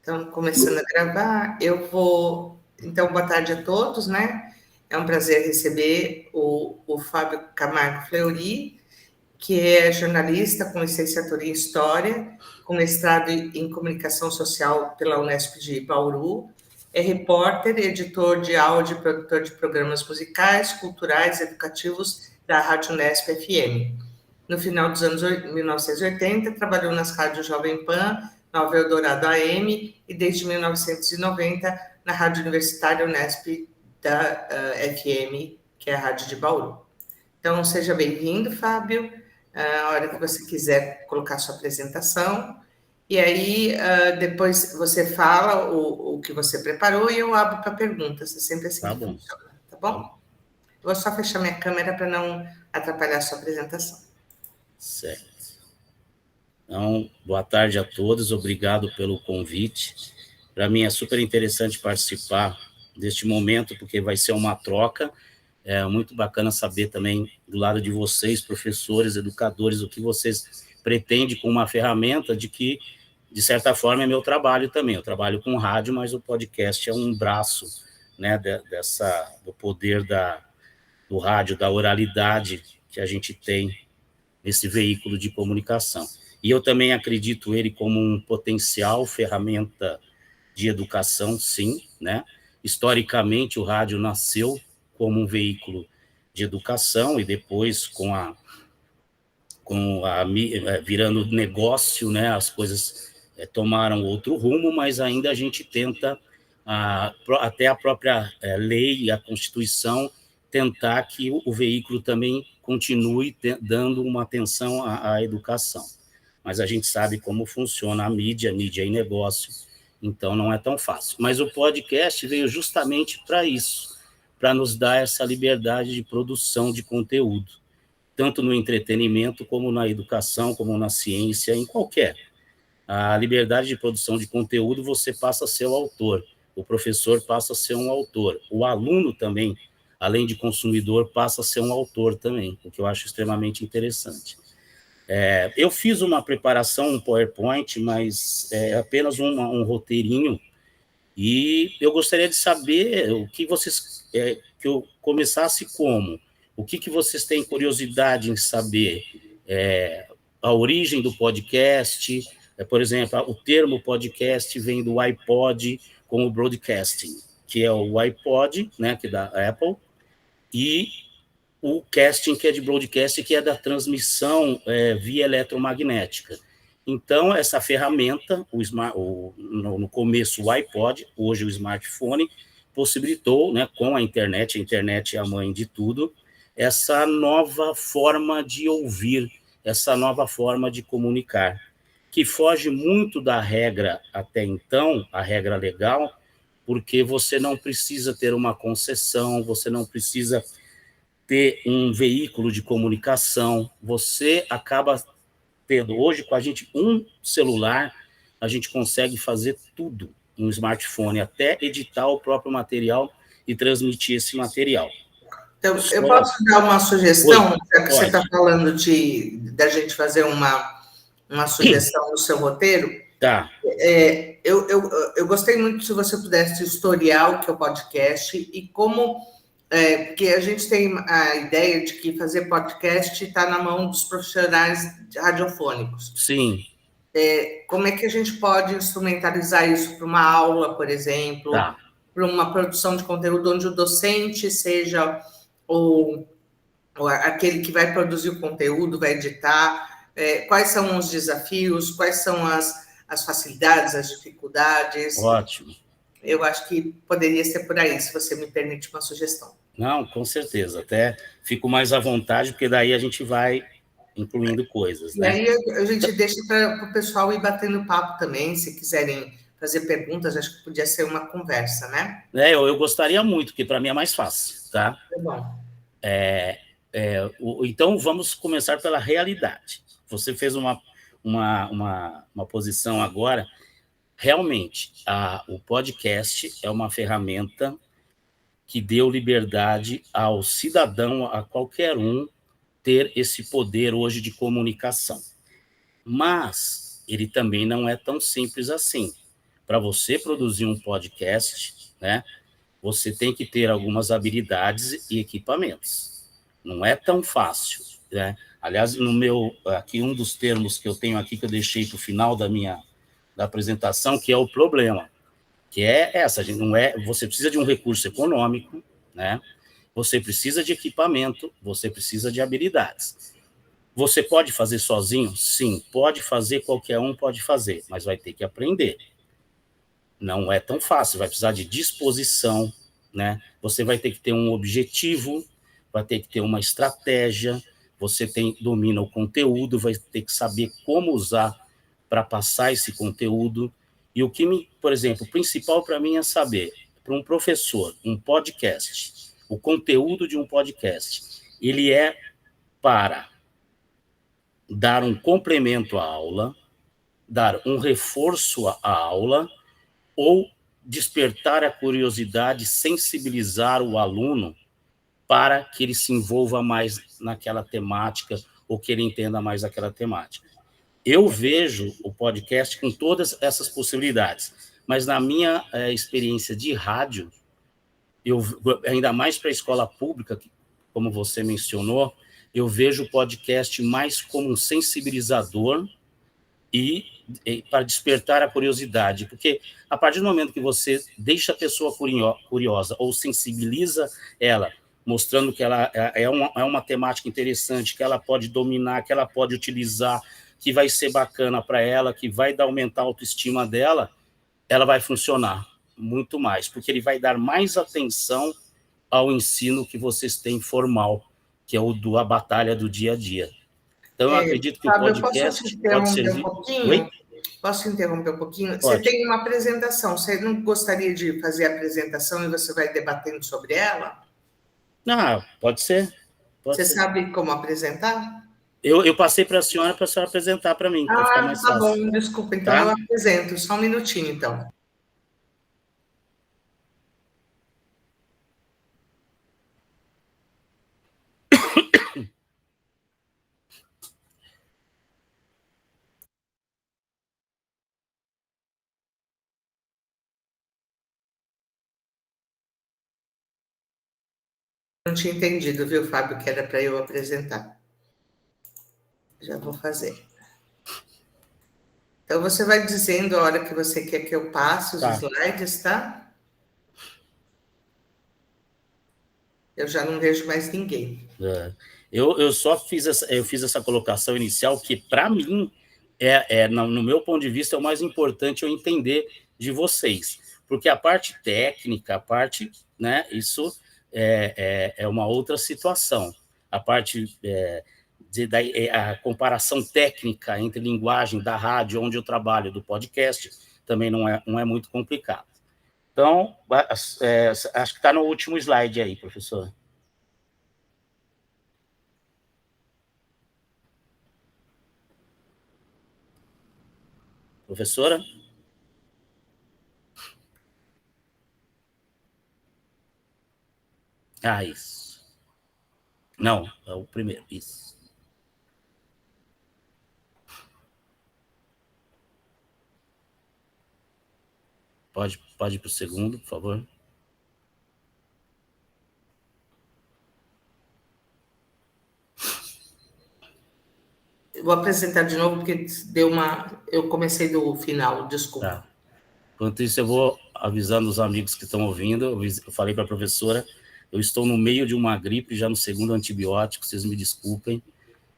Então, começando a gravar, eu vou... Então, boa tarde a todos, né? É um prazer receber o Fábio Camargo Fleury, que é jornalista com licenciatura em História, com mestrado em Comunicação Social pela Unesp de Bauru, é repórter, editor de áudio e produtor de programas musicais, culturais e educativos da Rádio Unesp FM. No final dos anos 1980, trabalhou nas rádios Jovem Pan, Nova Eldorado AM e desde 1990 na Rádio Universitária Unesp da FM, que é a Rádio de Bauru. Então, seja bem-vindo, Fábio. A hora que você quiser colocar sua apresentação. E aí, depois você fala o que você preparou e eu abro para perguntas. É sempre assim que funciona, tá bom? Vou só fechar minha câmera para não atrapalhar a sua apresentação. Certo. Então, boa tarde a todos, obrigado pelo convite. Para mim é super interessante participar deste momento, porque vai ser uma troca. É muito bacana saber também, do lado de vocês, professores, educadores, o que vocês pretendem com uma ferramenta de que, de certa forma, é meu trabalho também. Eu trabalho com rádio, mas o podcast é um braço, né, do poder do rádio, da oralidade que a gente tem nesse veículo de comunicação. E eu também acredito ele como um potencial ferramenta de educação, sim, né? Historicamente, o rádio nasceu como um veículo de educação e depois virando negócio, né? As coisas tomaram outro rumo, mas ainda a gente tenta, até a própria lei, a Constituição, tentar que o veículo também continue dando uma atenção à educação. Mas a gente sabe como funciona a mídia é negócio, então não é tão fácil. Mas o podcast veio justamente para isso, para nos dar essa liberdade de produção de conteúdo, tanto no entretenimento, como na educação, como na ciência, em qualquer. A liberdade de produção de conteúdo, você passa a ser o autor, o professor passa a ser um autor, o aluno também, além de consumidor, passa a ser um autor também, o que eu acho extremamente interessante. Eu fiz uma preparação, um PowerPoint, mas é apenas um roteirinho, e eu gostaria de saber o que vocês... que eu começasse como? O que vocês têm curiosidade em saber? A origem do podcast, por exemplo, o termo podcast vem do iPod com o broadcasting, que é o iPod, né, que é da Apple, e o casting, que é de broadcast, que é da transmissão via eletromagnética. Então, essa ferramenta, no começo o iPod, hoje o smartphone, possibilitou, né, com a internet é a mãe de tudo, essa nova forma de ouvir, essa nova forma de comunicar, que foge muito da regra até então, a regra legal, porque você não precisa ter uma concessão, você não precisa ter um veículo de comunicação, você acaba tendo, hoje com a gente, um celular, a gente consegue fazer tudo, um smartphone, até editar o próprio material e transmitir esse material. Então, eu posso dar uma sugestão, já que você está falando da gente fazer uma sugestão no seu roteiro? Tá. Eu gostei muito se você pudesse historiar o que é o podcast e como... porque a gente tem a ideia de que fazer podcast está na mão dos profissionais radiofônicos. Sim. Como é que a gente pode instrumentalizar isso para uma aula, por exemplo, Tá. para uma produção de conteúdo onde o docente seja aquele que vai produzir o conteúdo, vai editar? Quais são os desafios, quais são as facilidades, as dificuldades? Ótimo. Eu acho que poderia ser por aí, se você me permite uma sugestão. Não, com certeza. Até fico mais à vontade, porque daí a gente vai incluindo coisas, né? E aí a gente deixa para o pessoal ir batendo papo também, se quiserem fazer perguntas, acho que podia ser uma conversa, né? Eu gostaria muito, porque para mim é mais fácil, tá? Tá bom. Então, vamos começar pela realidade. Você fez uma posição agora. Realmente, o podcast é uma ferramenta que deu liberdade ao cidadão, a qualquer um, ter esse poder hoje de comunicação. Mas ele também não é tão simples assim, para você produzir um podcast, né, você tem que ter algumas habilidades e equipamentos. Não é tão fácil, né? Aliás, aqui um dos termos que eu tenho aqui, que eu deixei para o final da apresentação, que é o problema, que é essa, você precisa de um recurso econômico, né? Você precisa de equipamento, você precisa de habilidades. Você pode fazer sozinho? Sim, pode fazer, qualquer um pode fazer, mas vai ter que aprender. Não é tão fácil, vai precisar de disposição, né? Você vai ter que ter um objetivo, vai ter que ter uma estratégia, você domina o conteúdo, vai ter que saber como usar para passar esse conteúdo. E por exemplo, o principal para mim é saber, para um professor, um podcast, o conteúdo de um podcast, ele é para dar um complemento à aula, dar um reforço à aula, ou despertar a curiosidade, sensibilizar o aluno para que ele se envolva mais naquela temática ou que ele entenda mais aquela temática. Eu vejo o podcast com todas essas possibilidades, mas na minha experiência de rádio, ainda mais para a escola pública, como você mencionou, eu vejo o podcast mais como um sensibilizador e para despertar a curiosidade, porque a partir do momento que você deixa a pessoa curiosa ou sensibiliza ela, mostrando que ela é uma temática interessante, que ela pode dominar, que ela pode utilizar, que vai ser bacana para ela, que vai aumentar a autoestima dela, ela vai funcionar muito mais, porque ele vai dar mais atenção ao ensino que vocês têm formal, que é a batalha do dia a dia. Então, eu acredito que Fábio, o podcast pode servir... pouquinho? Posso interromper um pouquinho? Pode. Você tem uma apresentação, você não gostaria de fazer a apresentação e você vai debatendo sobre ela? Não, pode ser. Você sabe como apresentar? Eu passei para a senhora apresentar para mim, para ficar mais fácil. Tá bom, desculpa. Então eu apresento, só um minutinho, então. Não tinha entendido, viu, Fábio, que era para eu apresentar. Já vou fazer. Então, você vai dizendo a hora que você quer que eu passe os slides, tá? Eu já não vejo mais ninguém. Eu só fiz essa colocação inicial, que, para mim, no meu ponto de vista, é o mais importante eu entender de vocês. Porque a parte técnica, né, isso é uma outra situação. A parte a comparação técnica entre linguagem da rádio, onde eu trabalho, do podcast, também não é muito complicado. Então, acho que está no último slide aí, professor. Professora? Isso. Não, é o primeiro, isso. Pode ir para o segundo, por favor. Eu vou apresentar de novo, porque eu comecei do final, desculpa. Tá. Enquanto isso, eu vou avisando os amigos que estão ouvindo. Eu falei para a professora, eu estou no meio de uma gripe, já no segundo antibiótico, vocês me desculpem.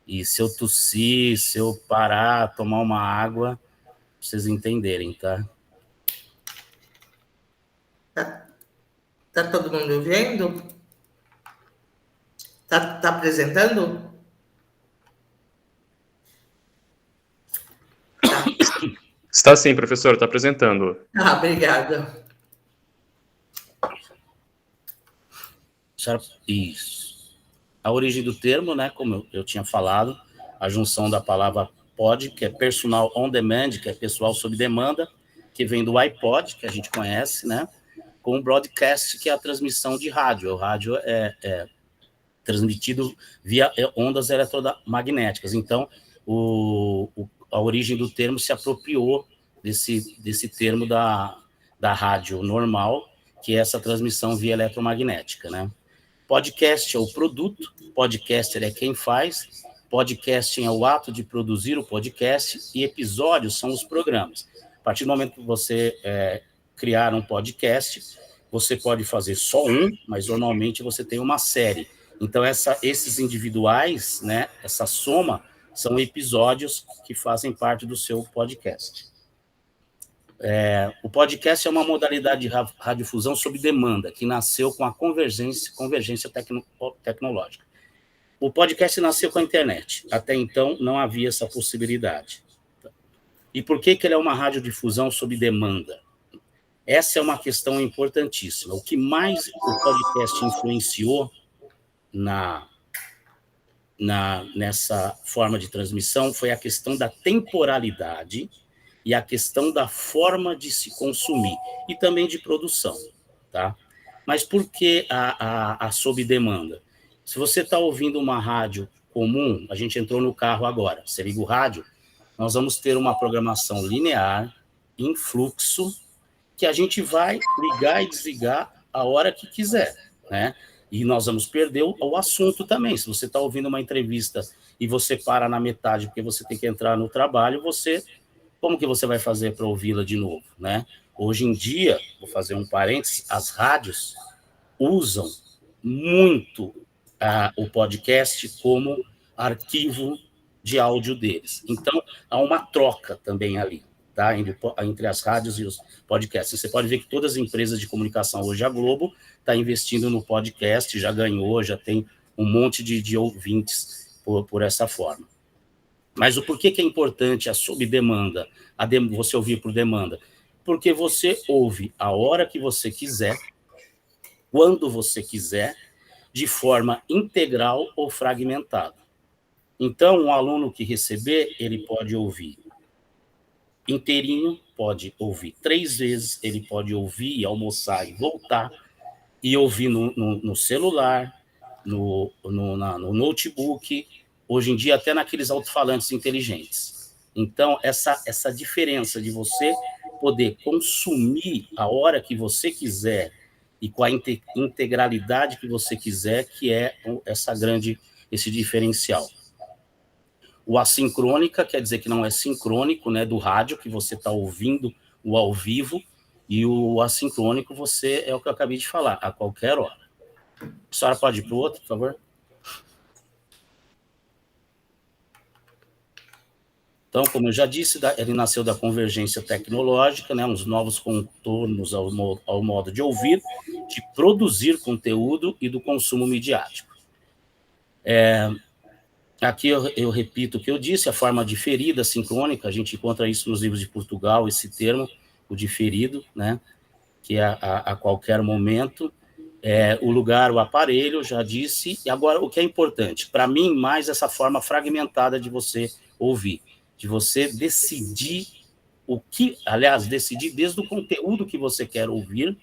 E se eu tossir, se eu parar, tomar uma água, pra vocês entenderem, tá? Tá todo mundo vendo? Tá apresentando? Tá. Está sim, professor, está apresentando. Obrigada. Isso. A origem do termo, né, como eu tinha falado, a junção da palavra pod, que é personal on demand, que é pessoal sob demanda, que vem do iPod, que a gente conhece, né, com o broadcast, que é a transmissão de rádio. O rádio é transmitido via ondas eletromagnéticas. Então, a origem do termo se apropriou desse termo da rádio normal, que é essa transmissão via eletromagnética, né? Podcast é o produto, podcaster é quem faz, podcasting é o ato de produzir o podcast e episódios são os programas. A partir do momento que você criar um podcast, você pode fazer só um, mas normalmente você tem uma série. Então, esses individuais, né, essa soma, são episódios que fazem parte do seu podcast. O podcast é uma modalidade de radiodifusão sob demanda, que nasceu com a convergência tecnológica. O podcast nasceu com a internet. Até então, não havia essa possibilidade. E por que ele é uma radiodifusão sob demanda? Essa é uma questão importantíssima. O que mais o podcast influenciou nessa forma de transmissão foi a questão da temporalidade e a questão da forma de se consumir, e também de produção, tá? Mas por que a sob demanda? Se você está ouvindo uma rádio comum, a gente entrou no carro agora, você liga o rádio, nós vamos ter uma programação linear, em fluxo, que a gente vai ligar e desligar a hora que quiser, né? E nós vamos perder o assunto também. Se você está ouvindo uma entrevista e você para na metade porque você tem que entrar no trabalho, como que você vai fazer para ouvi-la de novo, né? Hoje em dia, vou fazer um parênteses, as rádios usam muito o podcast como arquivo de áudio deles. Então, há uma troca também ali, tá? Entre as rádios e os podcasts. Você pode ver que todas as empresas de comunicação hoje, a Globo, está investindo no podcast, já ganhou, já tem um monte de ouvintes por essa forma. Mas o porquê que é importante a sob demanda, você ouvir por demanda? Porque você ouve a hora que você quiser, quando você quiser, de forma integral ou fragmentada. Então, um aluno que receber, ele pode ouvir inteirinho, pode ouvir 3 vezes, ele pode ouvir, almoçar e voltar, e ouvir no celular, no notebook, hoje em dia até naqueles alto-falantes inteligentes. Então, essa diferença de você poder consumir a hora que você quiser e com a integralidade que você quiser, que é esse diferencial. O assincrônica quer dizer que não é sincrônico, né, do rádio, que você está ouvindo o ao vivo, e o assincrônico é o que eu acabei de falar, a qualquer hora. A senhora pode ir para o outro, por favor? Então, como eu já disse, ele nasceu da convergência tecnológica, né, uns novos contornos ao modo de ouvir, de produzir conteúdo e do consumo midiático. Aqui eu repito o que eu disse, a forma diferida, sincrônica, a gente encontra isso nos livros de Portugal, esse termo, o diferido, né, que é a qualquer momento, o lugar, o aparelho, já disse. E agora, o que é importante? Para mim, mais essa forma fragmentada de você ouvir, de você decidir decidir desde o conteúdo que você quer ouvir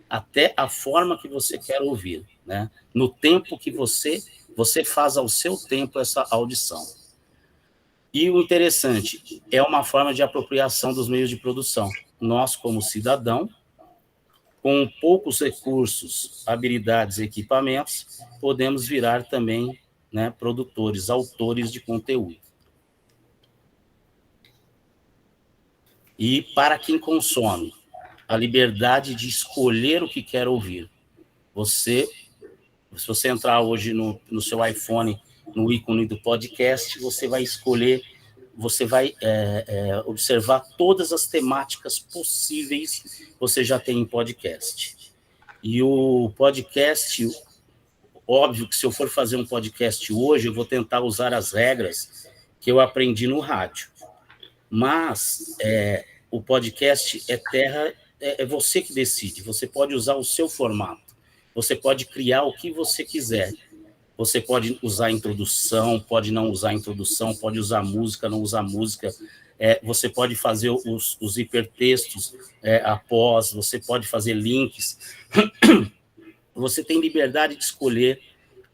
até a forma que você quer ouvir, né? No tempo que você faz ao seu tempo essa audição. E o interessante, é uma forma de apropriação dos meios de produção. Nós, como cidadão, com poucos recursos, habilidades e equipamentos, podemos virar também, né, produtores, autores de conteúdo. E para quem consome, a liberdade de escolher o que quer ouvir. Se você entrar hoje no seu iPhone, no ícone do podcast, você vai escolher, você vai observar todas as temáticas possíveis que você já tem em podcast. E o podcast, óbvio que se eu for fazer um podcast hoje, eu vou tentar usar as regras que eu aprendi no rádio. Mas o podcast é você que decide, você pode usar o seu formato, você pode criar o que você quiser. Você pode usar introdução, pode não usar introdução, pode usar música, não usar música. Você pode fazer os hipertextos após, você pode fazer links. Você tem liberdade de escolher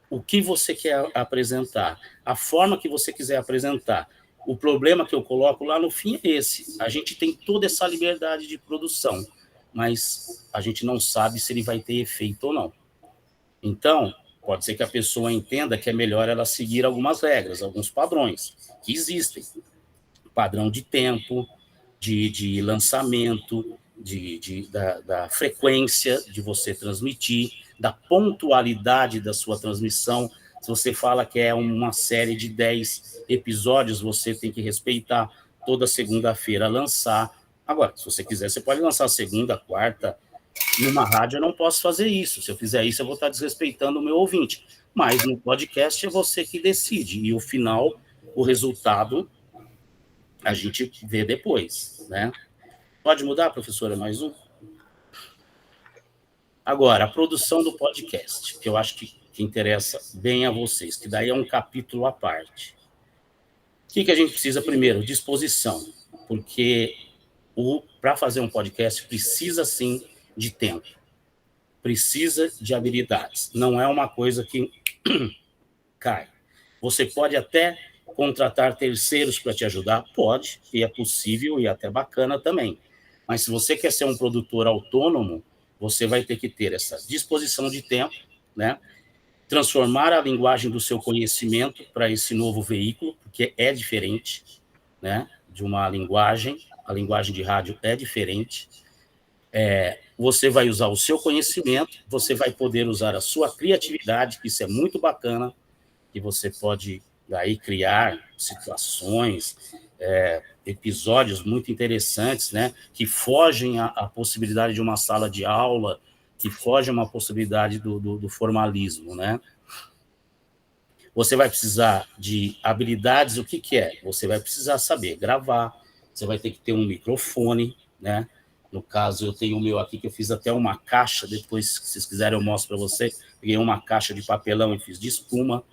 o que você quer apresentar, a forma que você quiser apresentar. O problema que eu coloco lá no fim é esse. A gente tem toda essa liberdade de produção, mas a gente não sabe se ele vai ter efeito ou não. Então, pode ser que a pessoa entenda que é melhor ela seguir algumas regras, alguns padrões que existem. Padrão de tempo, de lançamento, da frequência de você transmitir, da pontualidade da sua transmissão. Se você fala que é uma série de 10 episódios, você tem que respeitar toda segunda-feira lançar. Agora, se você quiser, você pode lançar segunda, quarta. Numa rádio eu não posso fazer isso. Se eu fizer isso, eu vou estar desrespeitando o meu ouvinte. Mas no podcast é você que decide. E o final, o resultado, a gente vê depois, né? Pode mudar, professora, mais um? Agora, a produção do podcast, que eu acho que interessa bem a vocês, que daí é um capítulo à parte. O que a gente precisa primeiro? Disposição, porque para fazer um podcast precisa, sim, de tempo, precisa de habilidades, não é uma coisa que cai. Você pode até contratar terceiros para te ajudar, pode, e é possível e até bacana também, mas se você quer ser um produtor autônomo, você vai ter que ter essa disposição de tempo, né? Transformar a linguagem do seu conhecimento para esse novo veículo, porque é diferente, né, de uma linguagem, a linguagem de rádio é diferente. Você vai usar o seu conhecimento, você vai poder usar a sua criatividade, que isso é muito bacana, que você pode daí criar situações, episódios muito interessantes, né, que fogem à possibilidade de uma sala de aula, que fogem a uma possibilidade do formalismo, né? Você vai precisar de habilidades, o que é? Você vai precisar saber gravar, você vai ter que ter um microfone, né? No caso, eu tenho o meu aqui, que eu fiz até uma caixa, depois, se vocês quiserem, eu mostro para você. Peguei uma caixa de papelão e fiz de espuma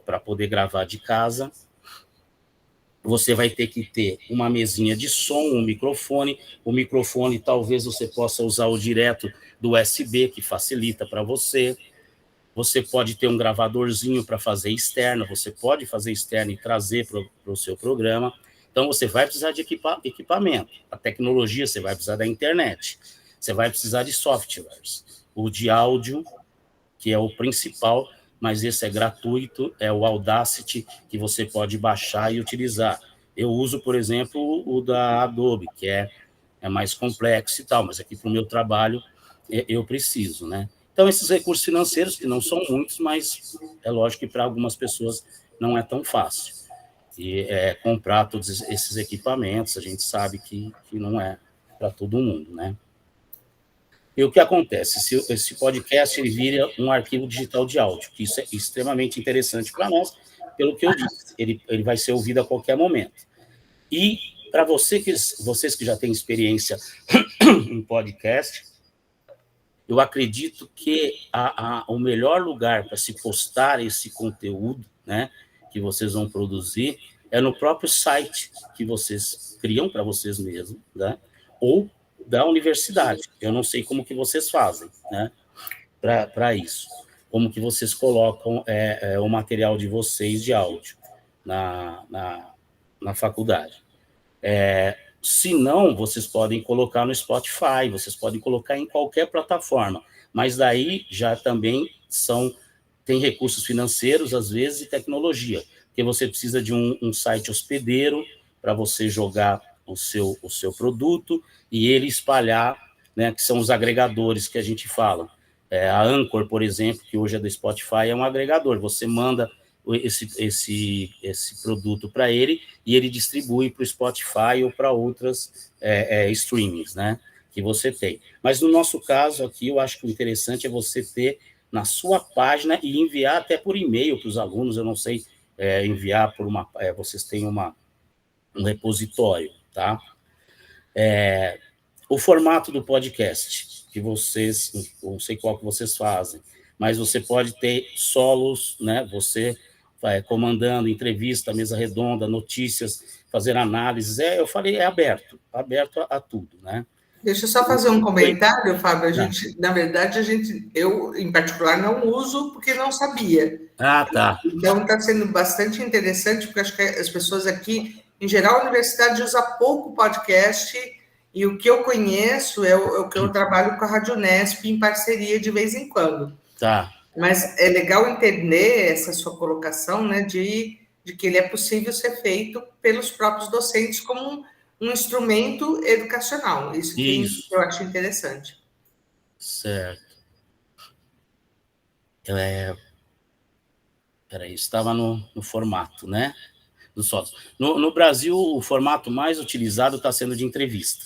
para poder gravar de casa. Você vai ter que ter uma mesinha de som, um microfone. O microfone, talvez você possa usar o direto do USB, que facilita para você. Você pode ter um gravadorzinho para fazer externo, você pode fazer externo e trazer para o seu programa. Então, você vai precisar de equipamento. A tecnologia, você vai precisar da internet. Você vai precisar de softwares. O de áudio, que é o principal, mas esse é gratuito, é o Audacity, que você pode baixar e utilizar. Eu uso, por exemplo, o da Adobe, que é mais complexo e tal, mas aqui para o meu trabalho eu preciso, né? Então, esses recursos financeiros, que não são muitos, mas é lógico que para algumas pessoas não é tão fácil. E comprar todos esses equipamentos, a gente sabe que não é para todo mundo, né? E o que acontece? Esse podcast ele vira um arquivo digital de áudio, que isso é extremamente interessante para nós, pelo que eu disse, ele vai ser ouvido a qualquer momento. E para vocês que já têm experiência em podcast, eu acredito que o melhor lugar para se postar esse conteúdo, né, que vocês vão produzir, é no próprio site que vocês criam para vocês mesmos, né, ou da universidade. Eu não sei como que vocês fazem, né, para isso. Como que vocês colocam o material de vocês de áudio na faculdade. Se não, vocês podem colocar no Spotify, vocês podem colocar em qualquer plataforma, mas daí já também tem recursos financeiros, às vezes, e tecnologia, porque você precisa de um site hospedeiro para você jogar o seu produto e ele espalhar, né, que são os agregadores que a gente fala. A Anchor, por exemplo, que hoje é do Spotify, é um agregador, você manda esse produto para ele e ele distribui para o Spotify ou para outras streamings, né, que você tem. Mas no nosso caso aqui, eu acho que o interessante é você ter na sua página e enviar até por e-mail para os alunos, eu não sei, enviar por vocês têm um repositório, tá? O formato do podcast, que vocês, não sei qual que vocês fazem, mas você pode ter solos, né, você comandando entrevista, mesa redonda, notícias, fazer análises, eu falei, aberto a tudo, né? Deixa eu só fazer um comentário, Fábio. Na verdade, eu, em particular, não uso porque não sabia. Ah, tá. Então, está sendo bastante interessante, porque acho que as pessoas aqui em geral, a universidade usa pouco podcast, e o que eu conheço é o que eu trabalho com a Rádio Unesp em parceria de vez em quando. Tá. Mas é legal entender essa sua colocação, né, de que ele é possível ser feito pelos próprios docentes como um instrumento educacional. Isso que eu acho interessante. Certo. Peraí, estava no formato, né? Dos sócios. No Brasil, o formato mais utilizado está sendo de entrevista.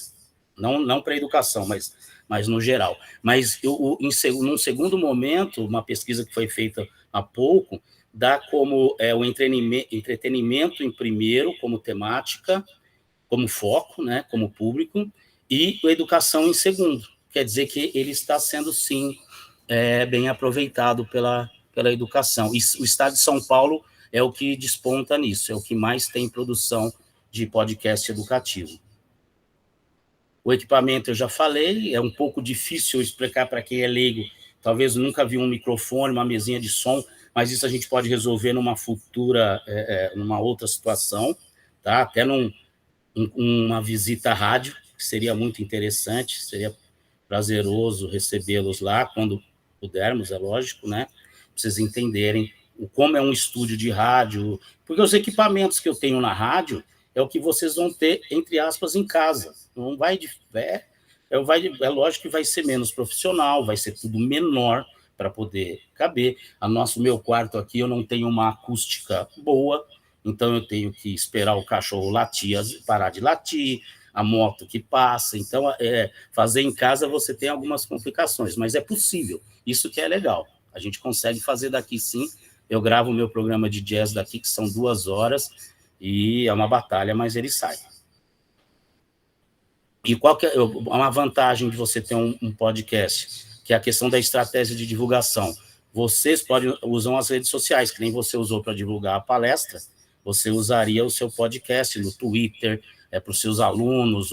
Não para a educação, mas no geral. Mas num segundo momento, uma pesquisa que foi feita há pouco, dá como o entretenimento em primeiro, como temática, como foco, né, como público, e a educação em segundo. Quer dizer que ele está sendo, sim, bem aproveitado pela educação. E o Estado de São Paulo é o que desponta nisso, é o que mais tem produção de podcast educativo. O equipamento eu já falei, é um pouco difícil explicar para quem é leigo, talvez nunca viu um microfone, uma mesinha de som, mas isso a gente pode resolver numa futura, numa outra situação, tá? Até uma visita à rádio, que seria muito interessante, seria prazeroso recebê-los lá, quando pudermos, é lógico, né? Pra vocês entenderem como é um estúdio de rádio, porque os equipamentos que eu tenho na rádio é o que vocês vão ter, entre aspas, em casa. Não vai é lógico que vai ser menos profissional, vai ser tudo menor para poder caber. Meu quarto aqui, eu não tenho uma acústica boa, então eu tenho que esperar o cachorro latir, parar de latir, a moto que passa. Então, fazer em casa você tem algumas complicações, mas é possível. Isso que é legal. A gente consegue fazer daqui, sim. Eu gravo o meu programa de jazz daqui, que são 2 horas, e é uma batalha, mas ele sai. E qual que é uma vantagem de você ter um podcast? Que é a questão da estratégia de divulgação. Vocês usam as redes sociais, que nem você usou para divulgar a palestra, você usaria o seu podcast no Twitter, para os seus alunos,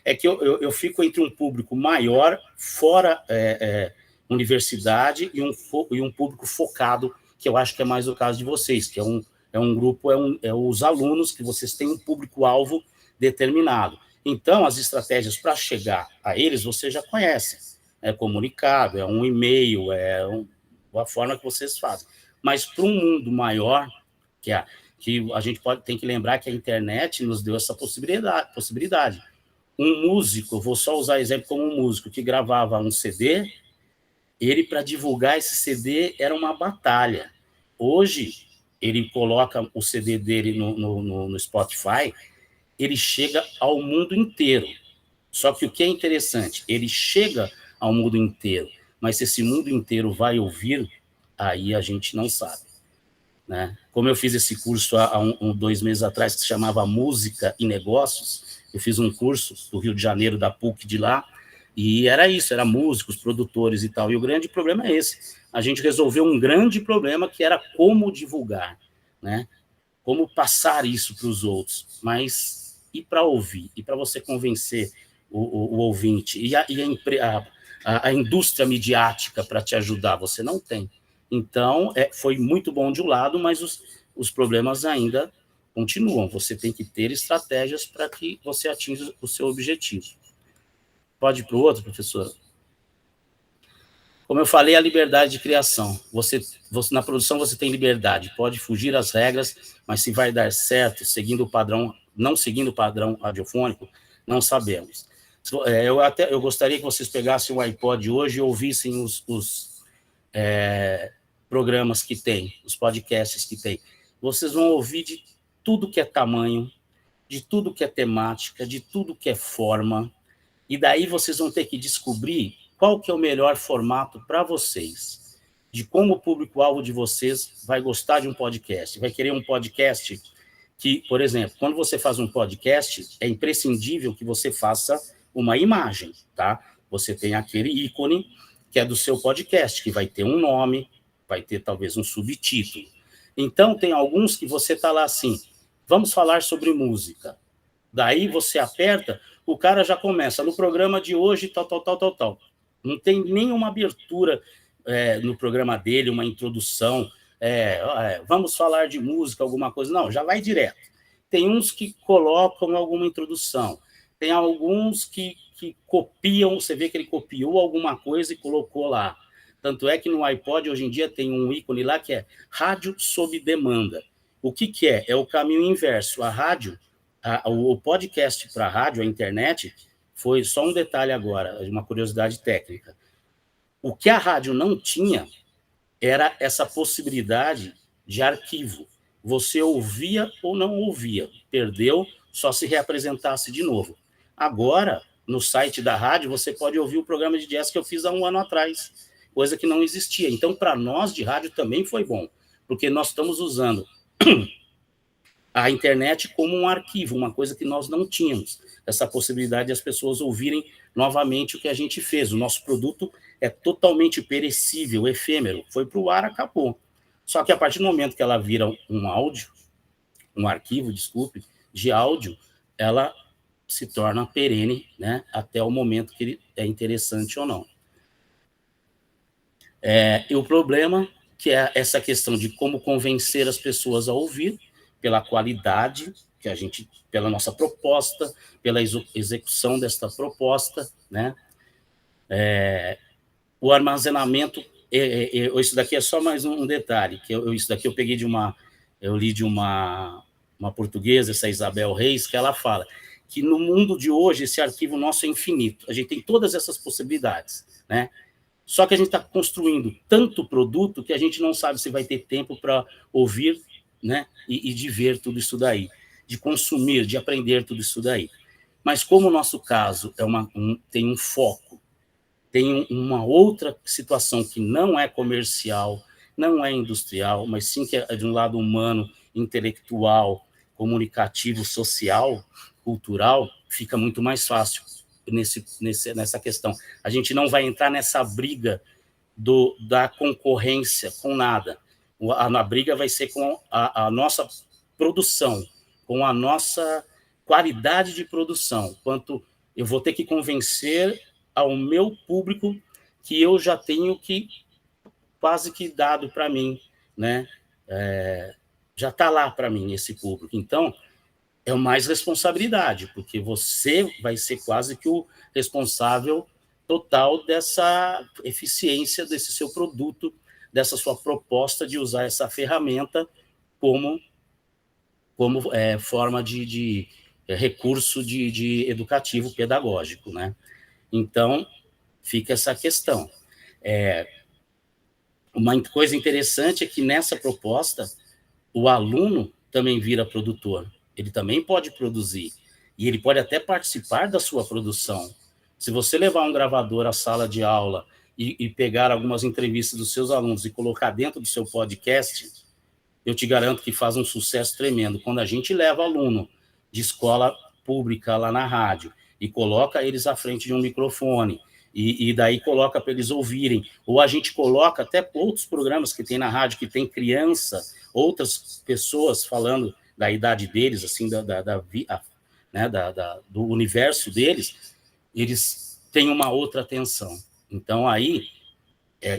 é que eu fico entre um público maior, fora universidade, e um público focado, que eu acho que é mais o caso de vocês, que é um grupo, os alunos, que vocês têm um público-alvo determinado. Então, as estratégias para chegar a eles, você já conhece. É comunicado, é um e-mail, a forma que vocês fazem. Mas para um mundo maior, que a gente tem que lembrar que a internet nos deu essa possibilidade. Um músico, vou só usar exemplo como um músico que gravava um CD, ele, para divulgar esse CD, era uma batalha. Hoje, ele coloca o CD dele no Spotify, ele chega ao mundo inteiro. Só que o que é interessante, ele chega ao mundo inteiro, mas se esse mundo inteiro vai ouvir, aí a gente não sabe. Né? Como eu fiz esse curso há 2 meses atrás, que se chamava Música e Negócios, eu fiz um curso do Rio de Janeiro, da PUC de lá, e era isso, era músicos, produtores e tal, e o grande problema é esse. A gente resolveu um grande problema, que era como divulgar, né? Como passar isso para os outros, mas e para ouvir, e para você convencer o ouvinte, e a indústria midiática para te ajudar, você não tem. Então, foi muito bom de um lado, mas os problemas ainda continuam. Você tem que ter estratégias para que você atinja o seu objetivo. Pode ir para o outro, professora? Como eu falei, a liberdade de criação. Você, na produção, você tem liberdade, pode fugir às regras, mas se vai dar certo, não seguindo o padrão radiofônico, não sabemos. Eu gostaria que vocês pegassem o iPod hoje e ouvissem os programas que tem, os podcasts que tem. Vocês vão ouvir de tudo que é tamanho, de tudo que é temática, de tudo que é forma, e daí vocês vão ter que descobrir qual que é o melhor formato para vocês, de como o público-alvo de vocês vai gostar de um podcast, vai querer um podcast que, por exemplo, quando você faz um podcast, é imprescindível que você faça uma imagem, tá? Você tem aquele ícone que é do seu podcast, que vai ter um nome, vai ter talvez um subtítulo. Então, tem alguns que você está lá assim, vamos falar sobre música. Daí você aperta, o cara já começa, no programa de hoje, tal. Não tem nenhuma abertura no programa dele, uma introdução, vamos falar de música, alguma coisa. Não, já vai direto. Tem uns que colocam alguma introdução, tem alguns que copiam, você vê que ele copiou alguma coisa e colocou lá. Tanto é que no iPod, hoje em dia, tem um ícone lá que é rádio sob demanda. O que é? É o caminho inverso. A rádio, o podcast para a rádio, a internet, foi só um detalhe agora, uma curiosidade técnica. O que a rádio não tinha era essa possibilidade de arquivo. Você ouvia ou não ouvia, perdeu, só se reapresentasse de novo. Agora, no site da rádio, você pode ouvir o programa de jazz que eu fiz há um ano atrás, coisa que não existia. Então, para nós de rádio também foi bom, porque nós estamos usando a internet como um arquivo, uma coisa que nós não tínhamos, essa possibilidade de as pessoas ouvirem novamente o que a gente fez. O nosso produto é totalmente perecível, efêmero, foi para o ar, acabou. Só que a partir do momento que ela vira um áudio, um arquivo, desculpe, de áudio, ela se torna perene, né, até o momento que ele é interessante ou não. E o problema, que é essa questão de como convencer as pessoas a ouvir, pela qualidade que a gente, pela nossa proposta, pela execução desta proposta, né? O armazenamento, isso daqui é só mais um detalhe, que isso daqui eu peguei eu li de uma portuguesa, essa Isabel Reis, que ela fala que no mundo de hoje esse arquivo nosso é infinito, a gente tem todas essas possibilidades, né? Só que a gente está construindo tanto produto que a gente não sabe se vai ter tempo para ouvir, né, e de ver tudo isso daí, de consumir, de aprender tudo isso daí. Mas como o nosso caso tem um foco, tem uma outra situação que não é comercial, não é industrial, mas sim que é de um lado humano, intelectual, comunicativo, social, cultural, fica muito mais fácil nessa questão. A gente não vai entrar nessa briga da concorrência com nada. A briga vai ser com a nossa produção, com a nossa qualidade de produção, quanto eu vou ter que convencer ao meu público que eu já tenho quase que dado para mim, né? Já está lá para mim esse público. Então, é mais responsabilidade, porque você vai ser quase que o responsável total dessa eficiência desse seu produto, dessa sua proposta de usar essa ferramenta como forma de recurso de educativo pedagógico, né? Então, fica essa questão. Uma coisa interessante é que nessa proposta, o aluno também vira produtor, ele também pode produzir, e ele pode até participar da sua produção. Se você levar um gravador à sala de aula e pegar algumas entrevistas dos seus alunos e colocar dentro do seu podcast, eu te garanto que faz um sucesso tremendo. Quando a gente leva aluno de escola pública lá na rádio e coloca eles à frente de um microfone, e daí coloca para eles ouvirem, ou a gente coloca até outros programas que tem na rádio, que tem criança, outras pessoas falando da idade deles, assim, do universo deles, eles têm uma outra atenção. Então, aí,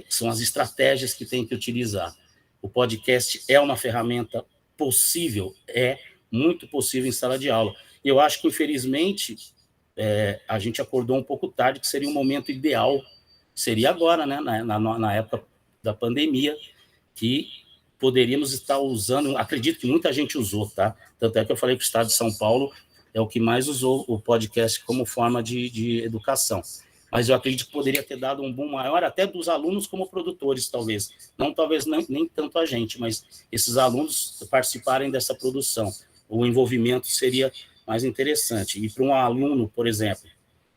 são as estratégias que tem que utilizar. O podcast é uma ferramenta possível, muito possível em sala de aula. E eu acho que, infelizmente, a gente acordou um pouco tarde, que seria um momento ideal, seria agora, né, na época da pandemia, que poderíamos estar usando, acredito que muita gente usou, tá? Tanto é que eu falei que o Estado de São Paulo é o que mais usou o podcast como forma de educação. Mas eu acredito que poderia ter dado um boom maior até dos alunos como produtores, talvez. Talvez nem tanto a gente, mas esses alunos participarem dessa produção. O envolvimento seria mais interessante. E para um aluno, por exemplo,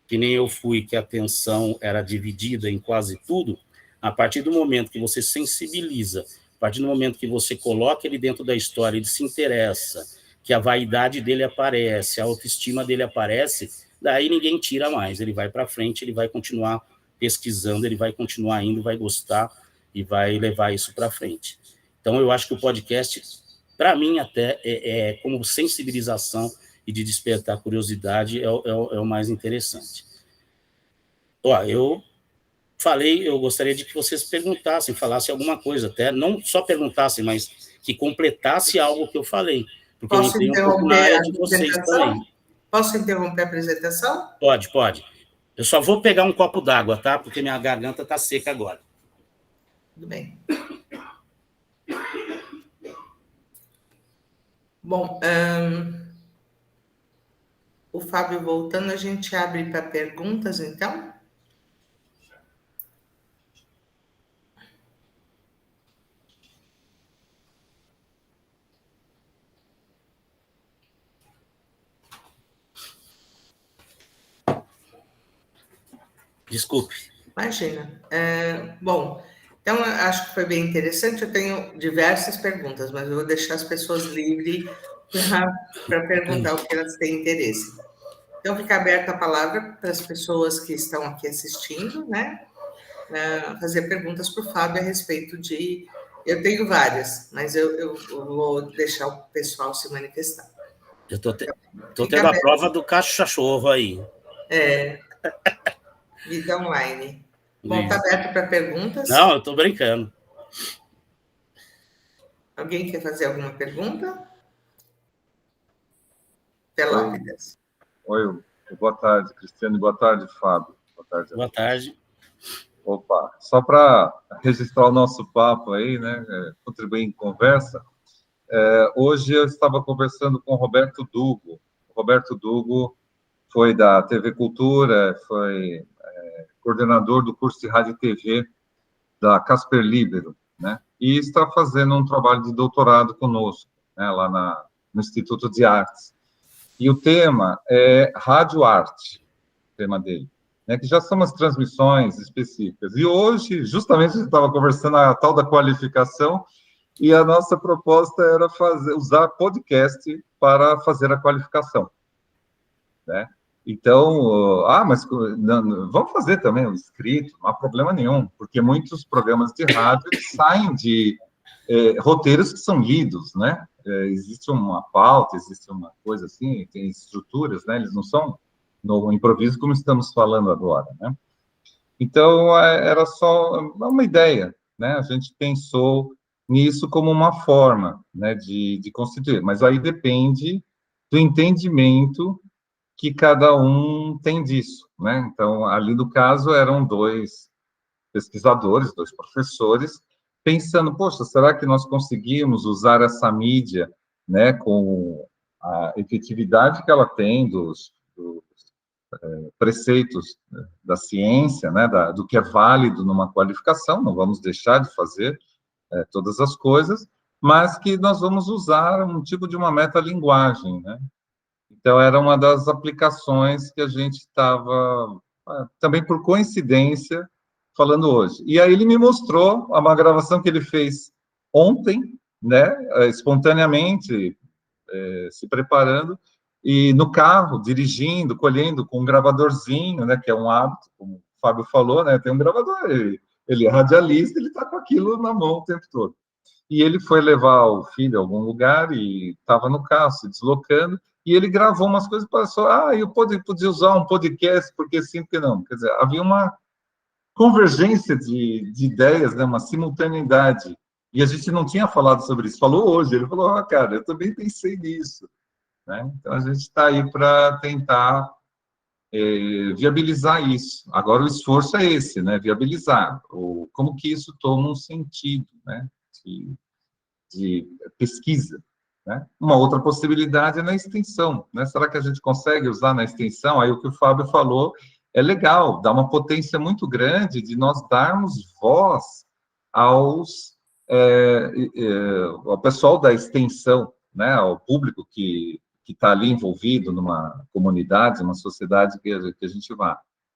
que nem eu fui, que a atenção era dividida em quase tudo, a partir do momento que você sensibiliza, a partir do momento que você coloca ele dentro da história, ele se interessa, que a vaidade dele aparece, a autoestima dele aparece, daí ninguém tira mais, ele vai para frente, ele vai continuar pesquisando, ele vai continuar indo, vai gostar e vai levar isso para frente. Então, eu acho que o podcast, para mim, até como sensibilização e de despertar curiosidade, é o mais interessante. Eu falei, eu gostaria de que vocês perguntassem, falassem alguma coisa, até não só perguntassem, mas que completasse algo que eu falei, porque eu entrei um pouco na área de vocês também. Posso interromper a apresentação? Pode. Eu só vou pegar um copo d'água, tá? Porque minha garganta está seca agora. Tudo bem. Bom, o Fábio voltando, a gente abre para perguntas, então? Desculpe. Imagina. Bom, então, acho que foi bem interessante. Eu tenho diversas perguntas, mas eu vou deixar as pessoas livres para perguntar o que elas têm interesse. Então, fica aberta a palavra para as pessoas que estão aqui assistindo, né? Fazer perguntas para o Fábio a respeito de... Eu tenho várias, mas eu vou deixar o pessoal se manifestar. Eu estou tendo a prova do cachorro aí. Vida online. Bom, está aberto para perguntas? Não, eu estou brincando. Alguém quer fazer alguma pergunta? Pelápidas. Oi, boa tarde, Cristiane. Boa tarde, Fábio. Boa tarde. Boa tarde. Opa, só para registrar o nosso papo aí, né? Contribuir em conversa. Hoje eu estava conversando com o Roberto Dugo. O Roberto Dugo foi da TV Cultura, foi coordenador do curso de Rádio e TV da Casper Libero, né? E está fazendo um trabalho de doutorado conosco, né? Lá no Instituto de Artes. E o tema é Rádio Arte, o tema dele, né? Que já são umas transmissões específicas. E hoje, justamente, a gente estava conversando a tal da qualificação, e a nossa proposta era usar podcast para fazer a qualificação, né? Então, mas vamos fazer também o escrito, não há problema nenhum, porque muitos programas de rádio saem de roteiros que são lidos, né? Existe uma pauta, existe uma coisa assim, tem estruturas, né? Eles não são no improviso como estamos falando agora, né? Então, era só uma ideia, né? A gente pensou nisso como uma forma, né, de constituir, mas aí depende do entendimento que cada um tem disso, né? Então, ali no caso, eram 2 pesquisadores, 2 professores, pensando, poxa, será que nós conseguimos usar essa mídia, né, com a efetividade que ela tem dos preceitos da ciência, né, do que é válido numa qualificação, não vamos deixar de fazer todas as coisas, mas que nós vamos usar um tipo de uma metalinguagem, né? Então, era uma das aplicações que a gente estava, também por coincidência, falando hoje. E aí ele me mostrou uma gravação que ele fez ontem, né, espontaneamente, se preparando, e no carro, dirigindo, colhendo, com um gravadorzinho, né, que é um hábito, como o Fábio falou, né, tem um gravador, ele é radialista, ele está com aquilo na mão o tempo todo. E ele foi levar o filho a algum lugar e estava no carro, se deslocando, e ele gravou umas coisas e passou, eu podia usar um podcast, porque sim, porque não. Quer dizer, havia uma convergência de ideias, né, uma simultaneidade, e a gente não tinha falado sobre isso, falou hoje, ele falou, cara, eu também pensei nisso, né? Então, a gente está aí para tentar viabilizar isso. Agora, o esforço é esse, né, viabilizar, como que isso toma um sentido, né, de pesquisa, né? Uma outra possibilidade é na extensão, né? Será que a gente consegue usar na extensão? Aí o que o Fábio falou é legal, dá uma potência muito grande de nós darmos voz ao pessoal da extensão, né? Ao público que está ali envolvido numa comunidade, numa sociedade que a gente vai.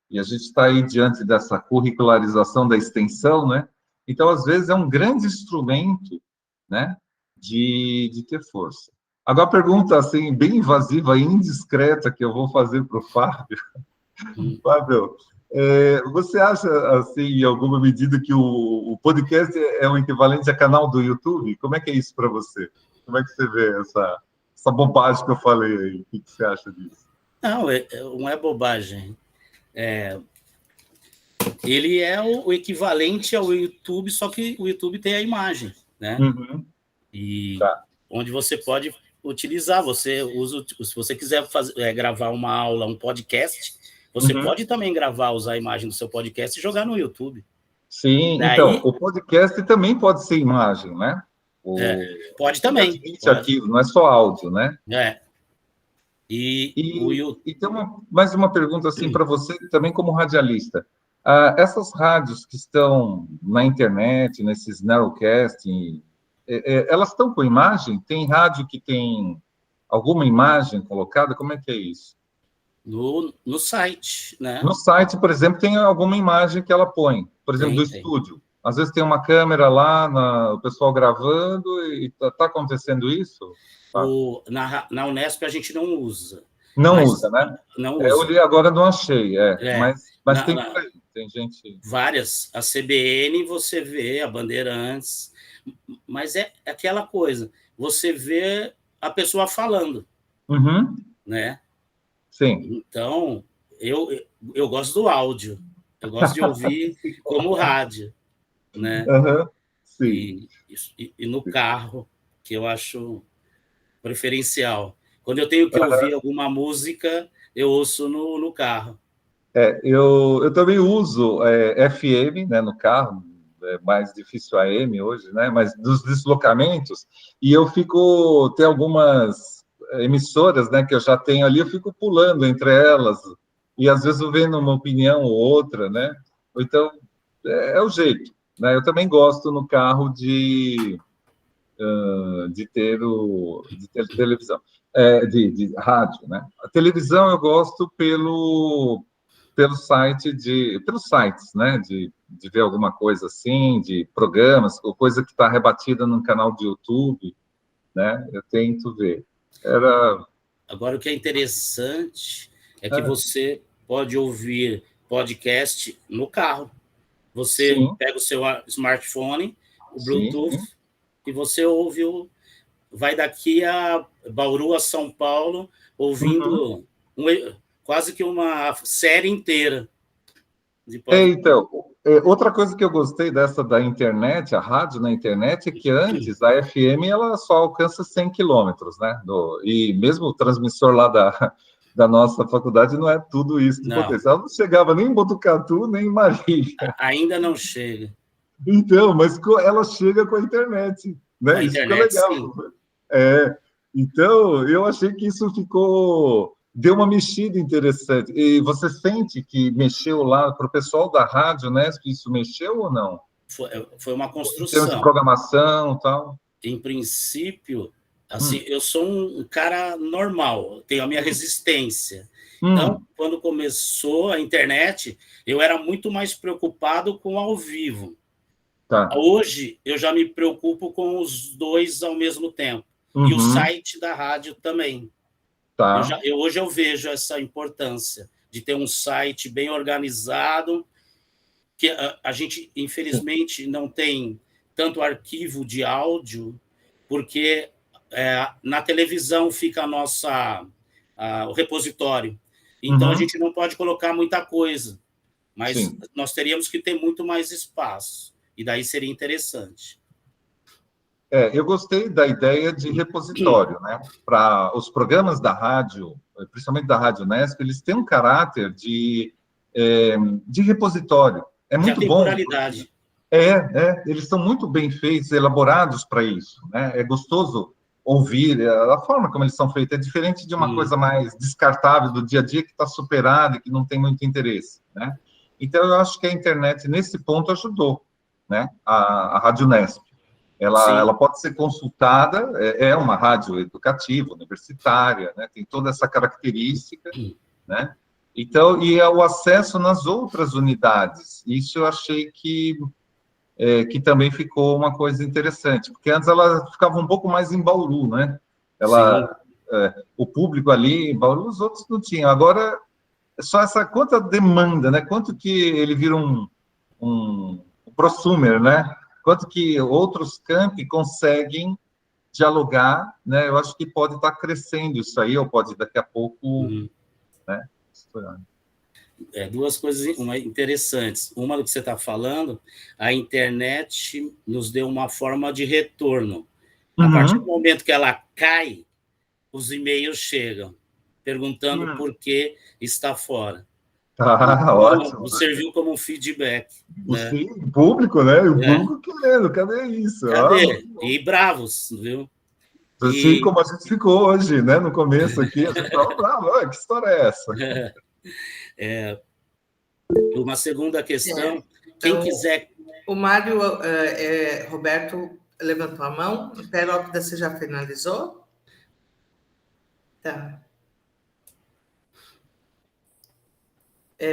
E a gente está aí diante dessa curricularização da extensão, né? Então, às vezes, é um grande instrumento, né, de ter força. Agora, a pergunta, assim, bem invasiva e indiscreta que eu vou fazer para o Fábio. Fábio, você acha, assim, em alguma medida, que o podcast é um equivalente a canal do YouTube? Como é que é isso para você? Como é que você vê essa bobagem que eu falei aí? O que você acha disso? Não é bobagem. Ele é o equivalente ao YouTube, só que o YouTube tem a imagem, né? Uhum. E tá. onde você pode utilizar. Você usa, se você quiser gravar uma aula, um podcast, você pode também usar a imagem do seu podcast e jogar no YouTube. Sim, Daí, então, o podcast também pode ser imagem, né? Pode também. Tem 20 arquivos, não é só áudio, né? E tem mais uma pergunta assim para você, também como radialista. Essas rádios que estão na internet, nesses narrowcasting, elas estão com imagem? Tem rádio que tem alguma imagem colocada? Como é que é isso? No site, né? No site, por exemplo, tem alguma imagem que ela põe, por exemplo, do estúdio. Às vezes tem uma câmera lá, o pessoal gravando, e está acontecendo isso? Na Unesp a gente não usa. Não usa, né? Não usa. Eu li agora, não achei, mas tem por aí, tem gente... Várias. A CBN você vê, a Bandeirantes, mas é aquela coisa, você vê a pessoa falando, né? Sim. Então, eu gosto do áudio, eu gosto de ouvir como rádio, né? Sim. E no carro, que eu acho preferencial. Quando eu tenho que ouvir alguma música, eu ouço no carro. Eu também uso FM, né, no carro, é mais difícil AM hoje, né? Mas dos deslocamentos, e tem algumas emissoras, né, que eu já tenho ali, eu fico pulando entre elas, e às vezes eu vendo uma opinião ou outra, né? Então, é o jeito, né? Eu também gosto no carro de ter televisão, de rádio, né? A televisão eu gosto pelos sites, né? De ver alguma coisa assim, de programas, ou coisa que está rebatida num canal de YouTube, né? Eu tento ver. Agora, o que é interessante é que você pode ouvir podcast no carro. Você pega o seu smartphone, o Bluetooth, e você ouve vai daqui a Bauru, a São Paulo, ouvindo quase que uma série inteira. Então, outra coisa que eu gostei dessa da internet, a rádio na internet, é que antes a FM ela só alcança 100 quilômetros, né? E mesmo o transmissor lá da nossa faculdade não é tudo isso de potência. Ela não chegava nem em Botucatu, nem em Marília. Ainda não chega. Então, mas ela chega com a internet, né? Isso fica legal. Sim. Então, eu achei que isso deu uma mexida interessante. E você sente que mexeu lá para o pessoal da rádio, né? Isso mexeu ou não? Foi uma construção. Em termos de programação e tal? Em princípio, assim, eu sou um cara normal, tenho a minha resistência. Então, quando começou a internet, eu era muito mais preocupado com ao vivo. Hoje, eu já me preocupo com os dois ao mesmo tempo. E o site da rádio também. Hoje eu vejo essa importância de ter um site bem organizado, que a gente, infelizmente, não tem tanto arquivo de áudio, porque na televisão fica o repositório. Então, a gente não pode colocar muita coisa, mas nós teríamos que ter muito mais espaço, e daí seria interessante. Eu gostei da ideia de repositório, né? Para os programas da rádio, principalmente da Rádio Unesp, eles têm um caráter de repositório. É muito bom. Temporalidade. Eles são muito bem feitos, elaborados para isso, né? É gostoso ouvir, a forma como eles são feitos é diferente de uma coisa mais descartável do dia a dia que está superada e que não tem muito interesse, né? Então, eu acho que a internet, nesse ponto, ajudou, né? A Rádio Unesp. Ela pode ser consultada, é uma rádio educativa, universitária, né? Tem toda essa característica, né? Então, e o acesso nas outras unidades. Isso eu achei que também ficou uma coisa interessante, porque antes ela ficava um pouco mais em Bauru, né? O público ali em Bauru, os outros não tinham. Agora, só quanta demanda, né? Quanto que ele vira um prosumer, né? Quanto que outros campi conseguem dialogar, né? Eu acho que pode estar crescendo isso aí, ou pode daqui a pouco, né? Duas coisas interessantes. Uma do que você está falando, a internet nos deu uma forma de retorno. A partir do momento que ela cai, os e-mails chegam, perguntando por que está fora. Então, ótimo. serviu como um feedback. Né? Sim, o público, né? O público querendo, cadê isso? Cadê? E bravos, viu? Assim como a gente ficou hoje, né? No começo aqui, a gente estava bravo. Que história é essa? Uma segunda questão, quem quiser... O Mário Roberto levantou a mão. Perópida, você já finalizou? Tá.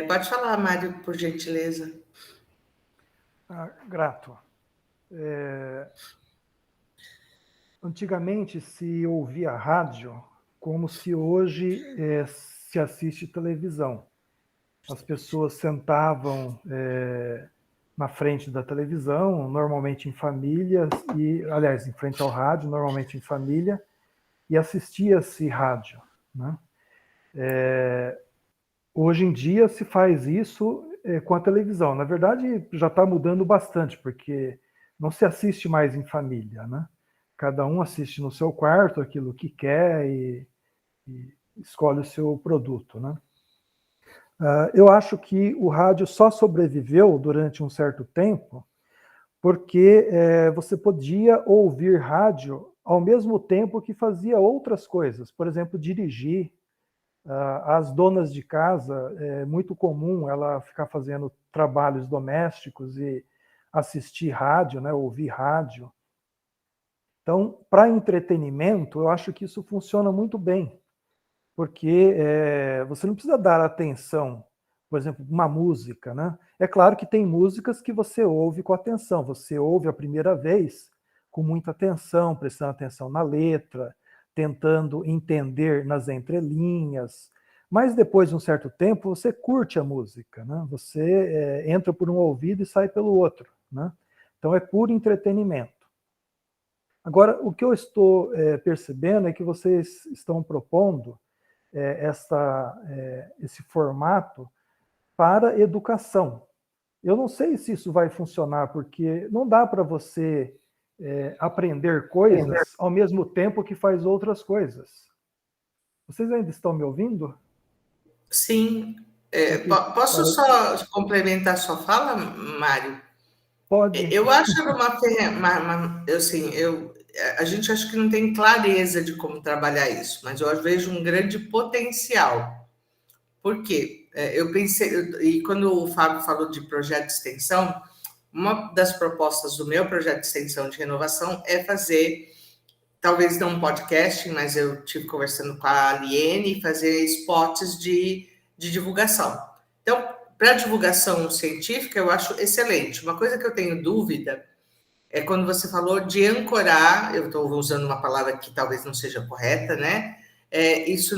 Pode falar, Mário, por gentileza. Grato. Antigamente se ouvia rádio como se hoje se assiste televisão. As pessoas sentavam na frente da televisão, normalmente em família, aliás, em frente ao rádio, normalmente em família, e assistia-se rádio. Né? Hoje em dia se faz isso com a televisão. Na verdade, já está mudando bastante, porque não se assiste mais em família, né? Cada um assiste no seu quarto aquilo que quer e escolhe o seu produto, né? Eu acho que o rádio só sobreviveu durante um certo tempo porque você podia ouvir rádio ao mesmo tempo que fazia outras coisas. Por exemplo, dirigir. As donas de casa, é muito comum ela ficar fazendo trabalhos domésticos e assistir rádio, né, ouvir rádio. Então, para entretenimento, eu acho que isso funciona muito bem, porque você não precisa dar atenção, por exemplo, uma música, né? É claro que tem músicas que você ouve com atenção, você ouve a primeira vez com muita atenção, prestando atenção na letra, tentando entender nas entrelinhas, mas depois de um certo tempo você curte a música, né? Você entra por um ouvido e sai pelo outro, né? Então é puro entretenimento. Agora, o que eu estou percebendo é que vocês estão propondo esse formato para educação. Eu não sei se isso vai funcionar, porque não dá para você aprender coisas ao mesmo tempo que faz outras coisas. Vocês ainda estão me ouvindo? Sim. Posso só complementar sua fala, Mário? Pode. Eu acho uma ferramenta, a gente acha que não tem clareza de como trabalhar isso, mas eu vejo um grande potencial. Por quê? Eu pensei, e quando o Fábio falou de projeto de extensão, uma das propostas do meu projeto de extensão de renovação é fazer, talvez não um podcast, mas eu tive conversando com a Aliene, fazer spots de divulgação. Então, para divulgação científica, eu acho excelente. Uma coisa que eu tenho dúvida é quando você falou de ancorar, eu estou usando uma palavra que talvez não seja correta, né? Isso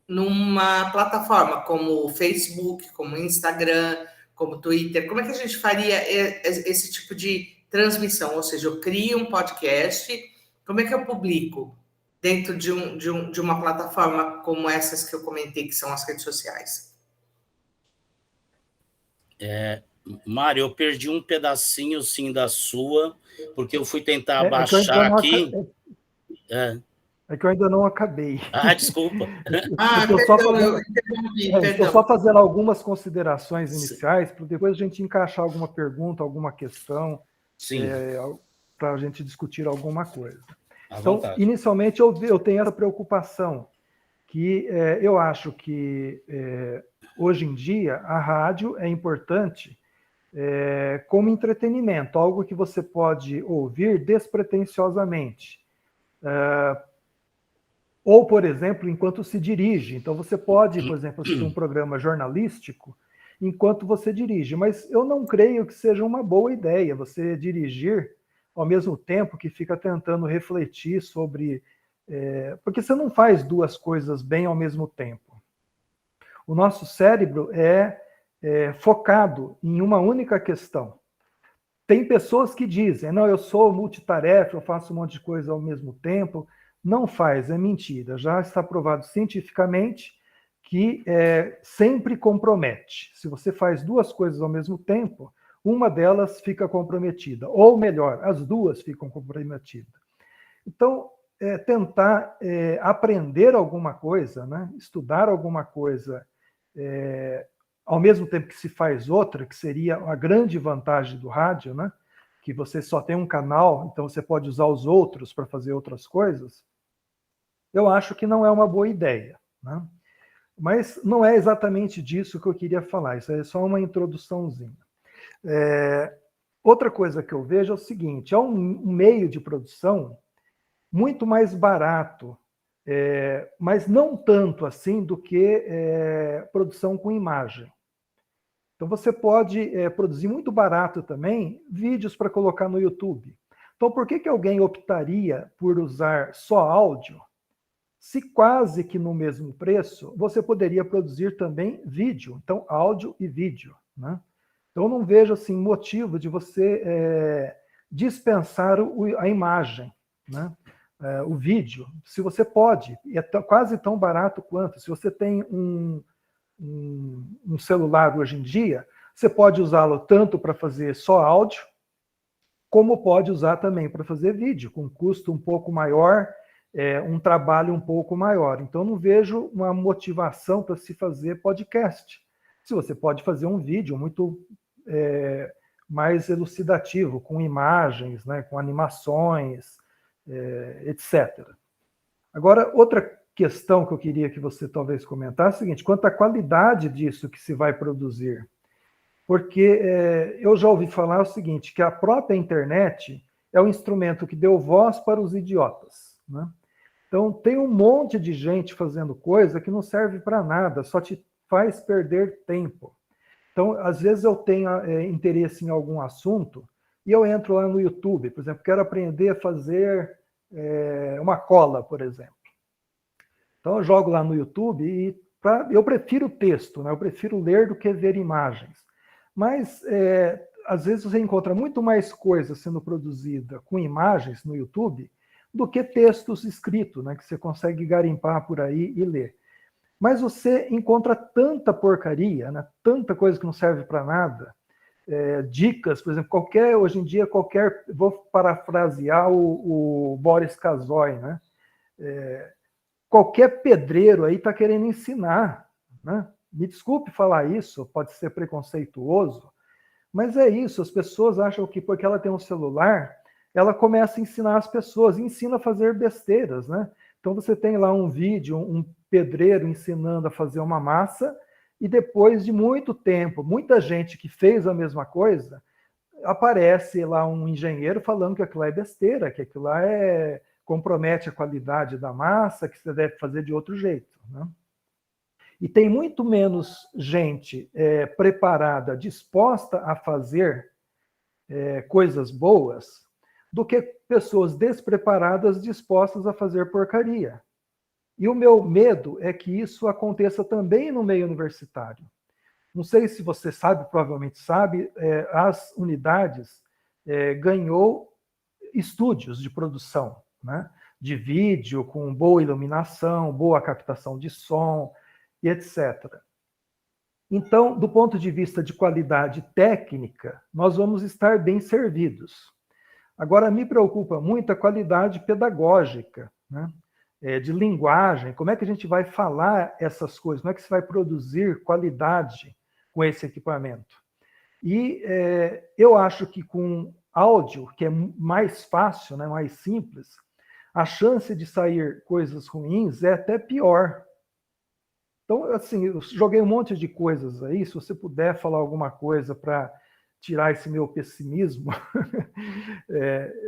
numa plataforma como o Facebook, como o Instagram, como o Twitter. Como é que a gente faria esse tipo de transmissão? Ou seja, eu crio um podcast, como é que eu publico dentro de uma plataforma como essas que eu comentei, que são as redes sociais? Mário, eu perdi um pedacinho, sim, da sua, porque eu fui tentar baixar aqui. É que eu ainda não acabei. Desculpa. Estou só fazendo algumas considerações iniciais, para depois a gente encaixar alguma pergunta, alguma questão, para a gente discutir alguma coisa. Então, inicialmente, eu tenho essa preocupação, que eu acho que hoje em dia a rádio é importante como entretenimento, algo que você pode ouvir despretensiosamente. Ou, por exemplo, enquanto se dirige. Então, você pode, por exemplo, assistir um programa jornalístico enquanto você dirige, mas eu não creio que seja uma boa ideia você dirigir ao mesmo tempo que fica tentando refletir sobre... porque você não faz duas coisas bem ao mesmo tempo. O nosso cérebro é focado em uma única questão. Tem pessoas que dizem, não, eu sou multitarefa, eu faço um monte de coisa ao mesmo tempo. Não faz, é mentira. Já está provado cientificamente que sempre compromete. Se você faz duas coisas ao mesmo tempo, uma delas fica comprometida. Ou melhor, as duas ficam comprometidas. Então, tentar aprender alguma coisa, né? Estudar alguma coisa, ao mesmo tempo que se faz outra, que seria a grande vantagem do rádio, né? Que você só tem um canal, então você pode usar os outros para fazer outras coisas, eu acho que não é uma boa ideia, né? Mas não é exatamente disso que eu queria falar, isso é só uma introduçãozinha. Outra coisa que eu vejo é o seguinte, é um meio de produção muito mais barato, mas não tanto assim do que produção com imagem. Então você pode produzir muito barato também vídeos para colocar no YouTube. Então por que alguém optaria por usar só áudio, se quase que no mesmo preço você poderia produzir também vídeo, então áudio e vídeo, né? Então eu não vejo assim motivo de você dispensar a imagem, né? O vídeo, se você pode, é quase tão barato quanto. Se você tem um celular hoje em dia, você pode usá-lo tanto para fazer só áudio, como pode usar também para fazer vídeo, com custo um pouco maior, um trabalho um pouco maior. Então, não vejo uma motivação para se fazer podcast. Se você pode fazer um vídeo muito mais elucidativo, com imagens, né, com animações, etc. Agora, outra questão que eu queria que você talvez comentasse é a seguinte, quanto à qualidade disso que se vai produzir. Porque eu já ouvi falar o seguinte, que a própria internet é um instrumento que deu voz para os idiotas, né? Então, tem um monte de gente fazendo coisa que não serve para nada, só te faz perder tempo. Então, às vezes eu tenho interesse em algum assunto e eu entro lá no YouTube, por exemplo, quero aprender a fazer uma cola, por exemplo. Então, eu jogo lá no YouTube e eu prefiro texto, né? Eu prefiro ler do que ver imagens. Mas, às vezes, você encontra muito mais coisa sendo produzida com imagens no YouTube do que textos escritos, né? Que você consegue garimpar por aí e ler. Mas você encontra tanta porcaria, né? Tanta coisa que não serve para nada. Dicas, por exemplo, hoje em dia, vou parafrasear o Boris Kazoy, né? Qualquer pedreiro aí está querendo ensinar, né? Me desculpe falar isso, pode ser preconceituoso, mas é isso, as pessoas acham que porque ela tem um celular, ela começa a ensinar as pessoas, ensina a fazer besteiras, né? Então você tem lá um vídeo, um pedreiro ensinando a fazer uma massa, e depois de muito tempo, muita gente que fez a mesma coisa, aparece lá um engenheiro falando que aquilo é besteira, que aquilo lá compromete a qualidade da massa, que você deve fazer de outro jeito, né? E tem muito menos gente preparada, disposta a fazer coisas boas, do que pessoas despreparadas dispostas a fazer porcaria. E o meu medo é que isso aconteça também no meio universitário. Não sei se você sabe, provavelmente sabe, as unidades ganhou estúdios de produção, né? De vídeo, com boa iluminação, boa captação de som, e etc. Então, do ponto de vista de qualidade técnica, nós vamos estar bem servidos. Agora, me preocupa muito a qualidade pedagógica, né? De linguagem, como é que a gente vai falar essas coisas, como é que se vai produzir qualidade com esse equipamento. E eu acho que com áudio, que é mais fácil, né, mais simples, a chance de sair coisas ruins é até pior. Então, assim, eu joguei um monte de coisas aí, se você puder falar alguma coisa para tirar esse meu pessimismo,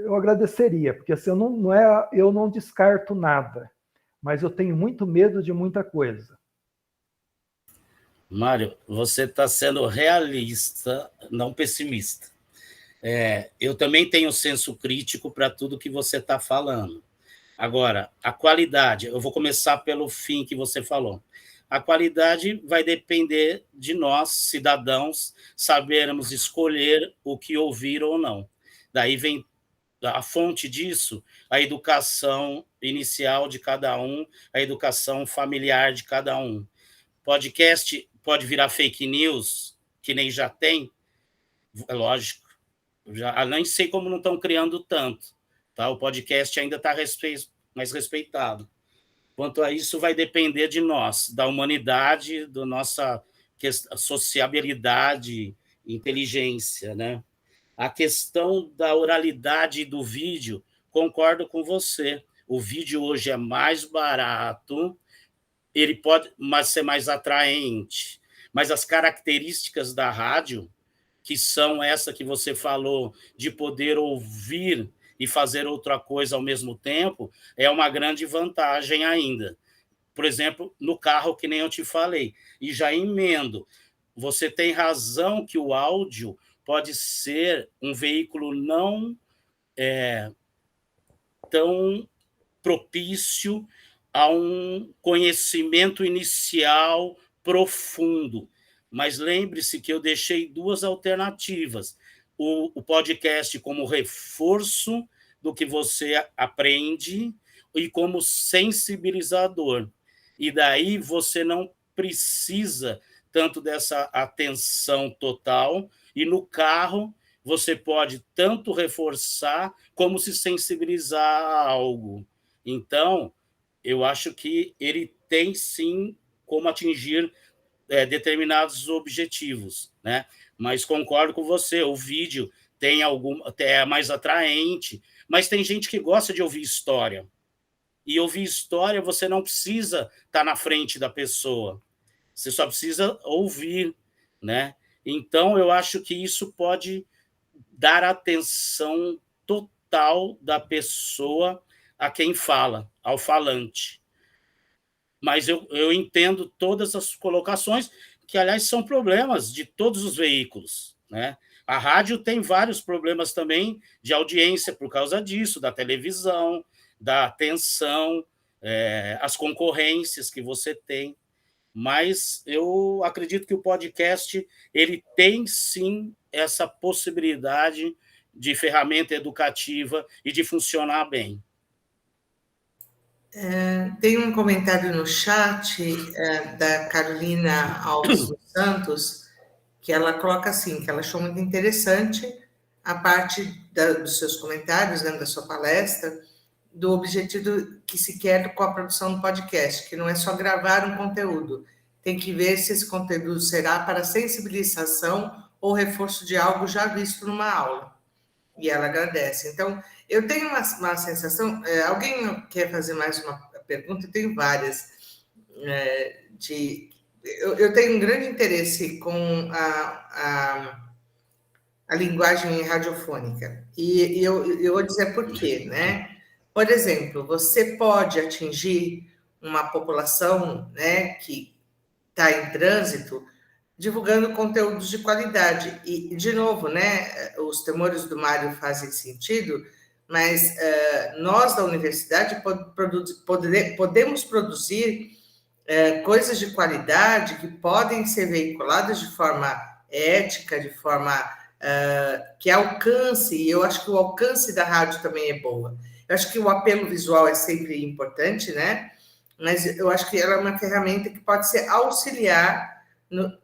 eu agradeceria, porque assim, eu não descarto nada, mas eu tenho muito medo de muita coisa. Mário, você está sendo realista, não pessimista. Eu também tenho senso crítico para tudo que você está falando. Agora, a qualidade, eu vou começar pelo fim que você falou. A qualidade vai depender de nós, cidadãos, sabermos escolher o que ouvir ou não. Daí vem a fonte disso, a educação inicial de cada um, a educação familiar de cada um. Podcast pode virar fake news, que nem já tem, é lógico. Nem sei como não estão criando tanto. Tá? O podcast ainda está mais respeitado. Quanto a isso, vai depender de nós, da humanidade, da nossa sociabilidade, inteligência, né? A questão da oralidade do vídeo, concordo com você. O vídeo hoje é mais barato, ele pode ser mais atraente, mas as características da rádio, que são essa que você falou, de poder ouvir e fazer outra coisa ao mesmo tempo, é uma grande vantagem ainda. Por exemplo, no carro, que nem eu te falei. E já emendo, você tem razão que o áudio pode ser um veículo não tão propício a um conhecimento inicial profundo. Mas lembre-se que eu deixei 2 alternativas. O podcast como reforço do que você aprende e como sensibilizador. E daí você não precisa tanto dessa atenção total, e no carro você pode tanto reforçar como se sensibilizar a algo. Então, eu acho que ele tem, sim, como atingir determinados objetivos, né? Mas concordo com você, o vídeo é mais atraente, mas tem gente que gosta de ouvir história. E ouvir história, você não precisa estar na frente da pessoa. Você só precisa ouvir, né? Então, eu acho que isso pode dar atenção total da pessoa a quem fala, ao falante. Mas eu entendo todas as colocações, que, aliás, são problemas de todos os veículos, né? A rádio tem vários problemas também de audiência por causa disso, da televisão, da atenção, as concorrências que você tem. Mas eu acredito que o podcast ele tem, sim, essa possibilidade de ferramenta educativa e de funcionar bem. Tem um comentário no chat da Carolina Alves dos Santos, que ela coloca assim, que ela achou muito interessante a parte dos seus comentários, né, da sua palestra, do objetivo que se quer com a produção do podcast, que não é só gravar um conteúdo, tem que ver se esse conteúdo será para sensibilização ou reforço de algo já visto numa aula. E ela agradece. Então, eu tenho uma sensação... alguém quer fazer mais uma pergunta? Eu tenho várias. Eu tenho um grande interesse com a linguagem radiofônica. E eu vou dizer por quê, né? Por exemplo, você pode atingir uma população, né, que está em trânsito, divulgando conteúdos de qualidade. E, de novo, né, os temores do Mário fazem sentido, mas nós da universidade podemos produzir coisas de qualidade que podem ser veiculadas de forma ética, de forma que alcance, e eu acho que o alcance da rádio também é boa. Eu acho que o apelo visual é sempre importante, né? Mas eu acho que ela é uma ferramenta que pode ser auxiliar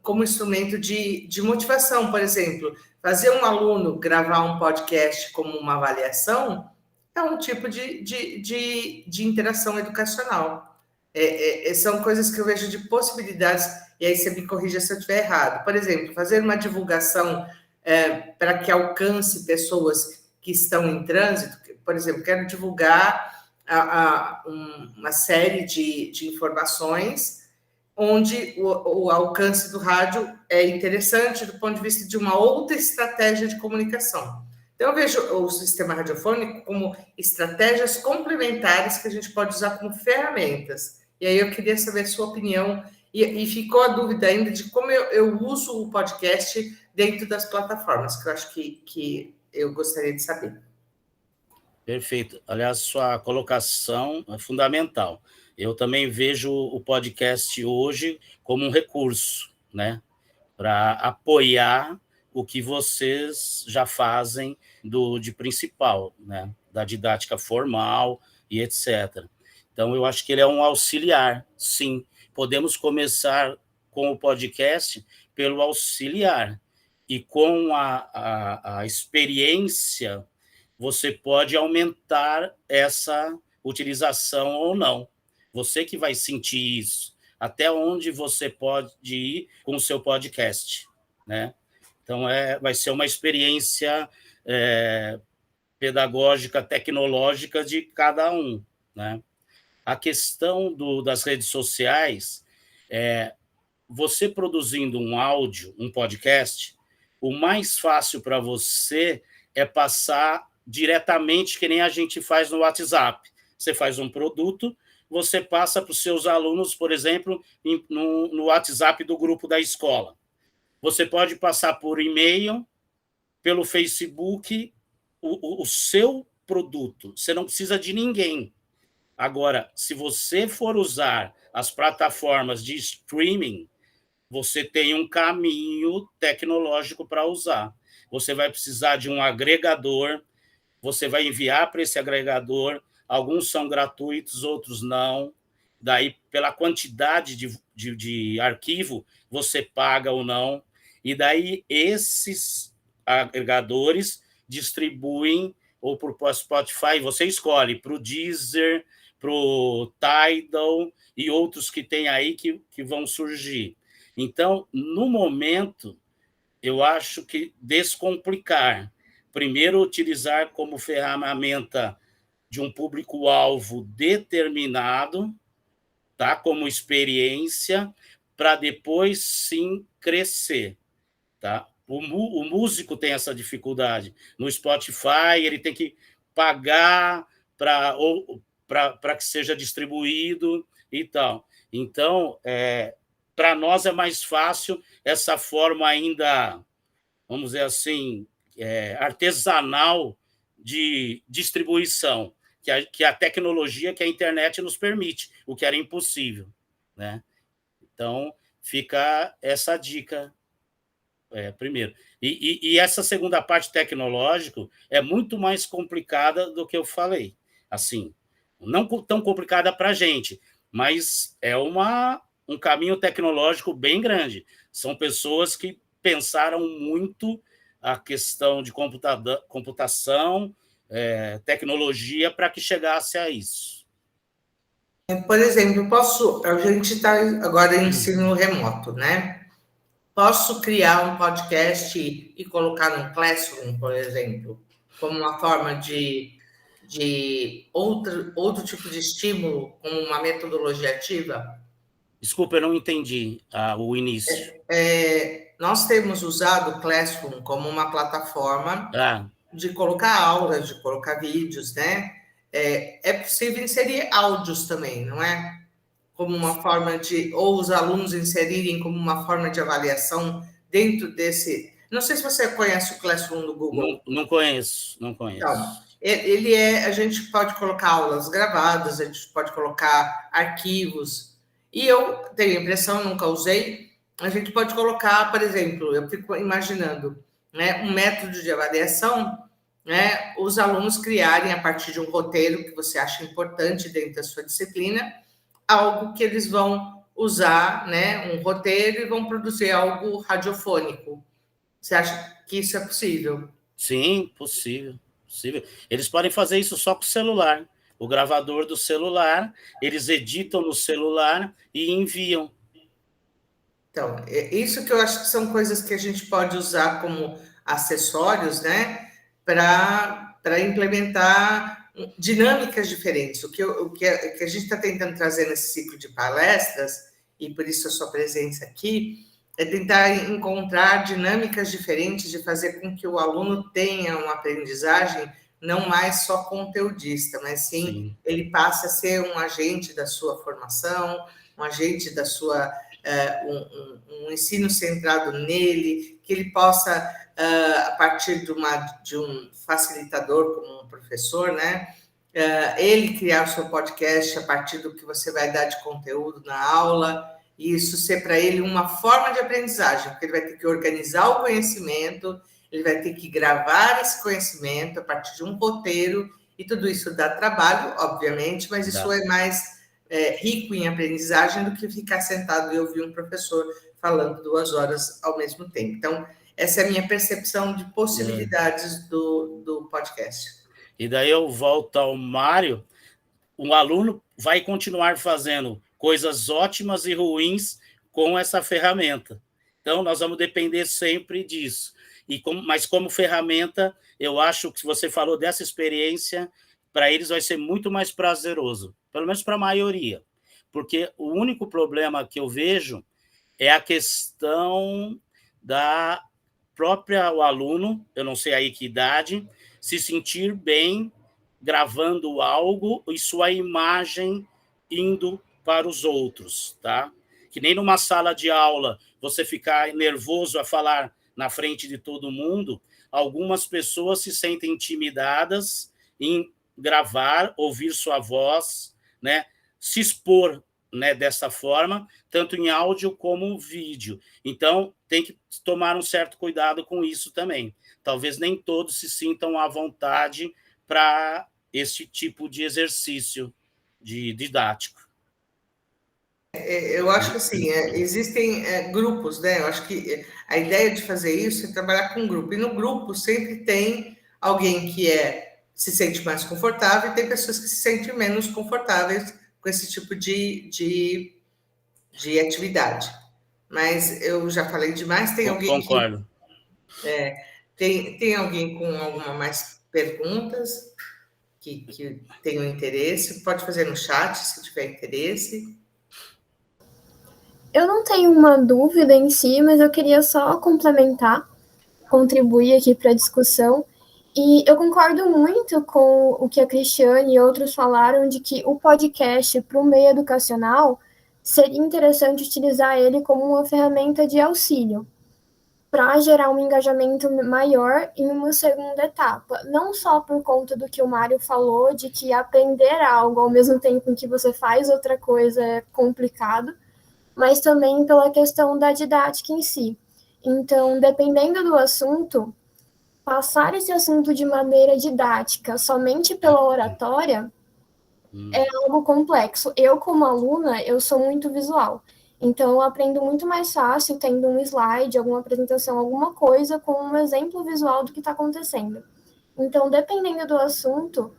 como instrumento de motivação. Por exemplo, fazer um aluno gravar um podcast como uma avaliação é um tipo de interação educacional. São coisas que eu vejo de possibilidades, e aí você me corrija se eu estiver errado. Por exemplo, fazer uma divulgação para que alcance pessoas que estão em trânsito. Por exemplo, quero divulgar uma série de informações onde o alcance do rádio é interessante do ponto de vista de uma outra estratégia de comunicação. Então, eu vejo o sistema radiofônico como estratégias complementares que a gente pode usar como ferramentas. E aí eu queria saber a sua opinião, e ficou a dúvida ainda de como eu uso o podcast dentro das plataformas, que eu acho que eu gostaria de saber. Perfeito. Aliás, sua colocação é fundamental. Eu também vejo o podcast hoje como um recurso, né, para apoiar o que vocês já fazem de principal, né, da didática formal e etc. Então, eu acho que ele é um auxiliar, sim. Podemos começar com o podcast pelo auxiliar, e com a experiência você pode aumentar essa utilização ou não. Você que vai sentir isso, até onde você pode ir com o seu podcast, né? Então, vai ser uma experiência pedagógica, tecnológica de cada um, né? A questão das redes sociais, você produzindo um áudio, um podcast, o mais fácil para você é passar diretamente, que nem a gente faz no WhatsApp. Você faz um produto, você passa para os seus alunos, por exemplo, no WhatsApp do grupo da escola. Você pode passar por e-mail, pelo Facebook, o seu produto. Você não precisa de ninguém. Agora, se você for usar as plataformas de streaming, você tem um caminho tecnológico para usar. Você vai precisar de um agregador, você vai enviar para esse agregador, alguns são gratuitos, outros não. Daí, pela quantidade de arquivo, você paga ou não. E daí, esses agregadores distribuem ou para o Spotify, você escolhe para o Deezer, para o Tidal e outros que tem aí que vão surgir. Então, no momento, eu acho que descomplicar. Primeiro, utilizar como ferramenta de um público-alvo determinado, tá? Como experiência, para depois, sim, crescer. Tá? O músico tem essa dificuldade. No Spotify, ele tem que pagar para que seja distribuído e tal. Então, para nós é mais fácil essa forma ainda, vamos dizer assim, artesanal de distribuição, que a tecnologia, que a internet nos permite, o que era impossível, né? Então, fica essa dica primeiro. E essa segunda parte tecnológica é muito mais complicada do que eu falei. Assim, não tão complicada para a gente, mas é um caminho tecnológico bem grande. São pessoas que pensaram muito a questão de computação, tecnologia, para que chegasse a isso. Por exemplo, a gente está agora em ensino remoto, né? Posso criar um podcast e colocar no Classroom, por exemplo, como uma forma de outro tipo de estímulo, como uma metodologia ativa? Desculpa, eu não entendi o início. Nós temos usado o Classroom como uma plataforma de colocar aulas, de colocar vídeos, né? É possível inserir áudios também, não é? Como uma forma ou os alunos inserirem como uma forma de avaliação dentro desse... Não sei se você conhece o Classroom do Google. Não conheço. Então, a gente pode colocar aulas gravadas, a gente pode colocar arquivos, e eu tenho a impressão, nunca usei, a gente pode colocar, por exemplo, eu fico imaginando, né, um método de avaliação, né, os alunos criarem, a partir de um roteiro que você acha importante dentro da sua disciplina, algo que eles vão usar, né, um roteiro, e vão produzir algo radiofônico. Você acha que isso é possível? Sim, possível. Eles podem fazer isso só com o celular. O gravador do celular, eles editam no celular e enviam. Então, isso que eu acho que são coisas que a gente pode usar como acessórios, né, para implementar dinâmicas diferentes. O que a gente está tentando trazer nesse ciclo de palestras, e por isso a sua presença aqui, é tentar encontrar dinâmicas diferentes de fazer com que o aluno tenha uma aprendizagem não mais só conteudista, mas sim ele passe a ser um agente da sua formação, um agente da sua... um ensino centrado nele, que ele possa, a partir de um facilitador, como um professor, né, ele criar o seu podcast a partir do que você vai dar de conteúdo na aula, e isso ser para ele uma forma de aprendizagem, porque ele vai ter que organizar o conhecimento, ele vai ter que gravar esse conhecimento a partir de um roteiro, e tudo isso dá trabalho, obviamente, mas isso é mais rico em aprendizagem do que ficar sentado e ouvir um professor falando 2 horas ao mesmo tempo. Então, essa é a minha percepção de possibilidades do podcast. E daí eu volto ao Mário. o aluno vai continuar fazendo coisas ótimas e ruins com essa ferramenta. Então, nós vamos depender sempre disso. Mas como ferramenta, eu acho que você falou dessa experiência, para eles vai ser muito mais prazeroso, pelo menos para a maioria. Porque o único problema que eu vejo é a questão da própria o aluno, eu não sei aí que idade, se sentir bem gravando algo e sua imagem indo para os outros, tá? Que nem numa sala de aula você ficar nervoso a falar na frente de todo mundo, algumas pessoas se sentem intimidadas em gravar, ouvir sua voz, né? Se expor, né, dessa forma, tanto em áudio como vídeo. Então, tem que tomar um certo cuidado com isso também. Talvez nem todos se sintam à vontade para esse tipo de exercício didático. Eu acho que assim, existem grupos, né? Eu acho que a ideia de fazer isso é trabalhar com grupo. E no grupo sempre tem alguém que se sente mais confortável e tem pessoas que se sentem menos confortáveis com esse tipo de atividade. Mas eu já falei demais, tem alguém Concordo. Tem alguém com alguma mais perguntas que tenha interesse? Pode fazer no chat, se tiver interesse. Eu não tenho uma dúvida em si, mas eu queria só complementar, contribuir aqui para a discussão. E eu concordo muito com o que a Cristiane e outros falaram de que o podcast para o meio educacional seria interessante utilizar ele como uma ferramenta de auxílio para gerar um engajamento maior em uma segunda etapa. Não só por conta do que o Mário falou, de que aprender algo ao mesmo tempo em que você faz outra coisa é complicado, mas também pela questão da didática em si. Então, dependendo do assunto, passar esse assunto de maneira didática somente pela oratória é algo complexo. Eu, como aluna, eu sou muito visual. Então, eu aprendo muito mais fácil tendo um slide, alguma apresentação, alguma coisa com um exemplo visual do que está acontecendo. Então, dependendo do assunto,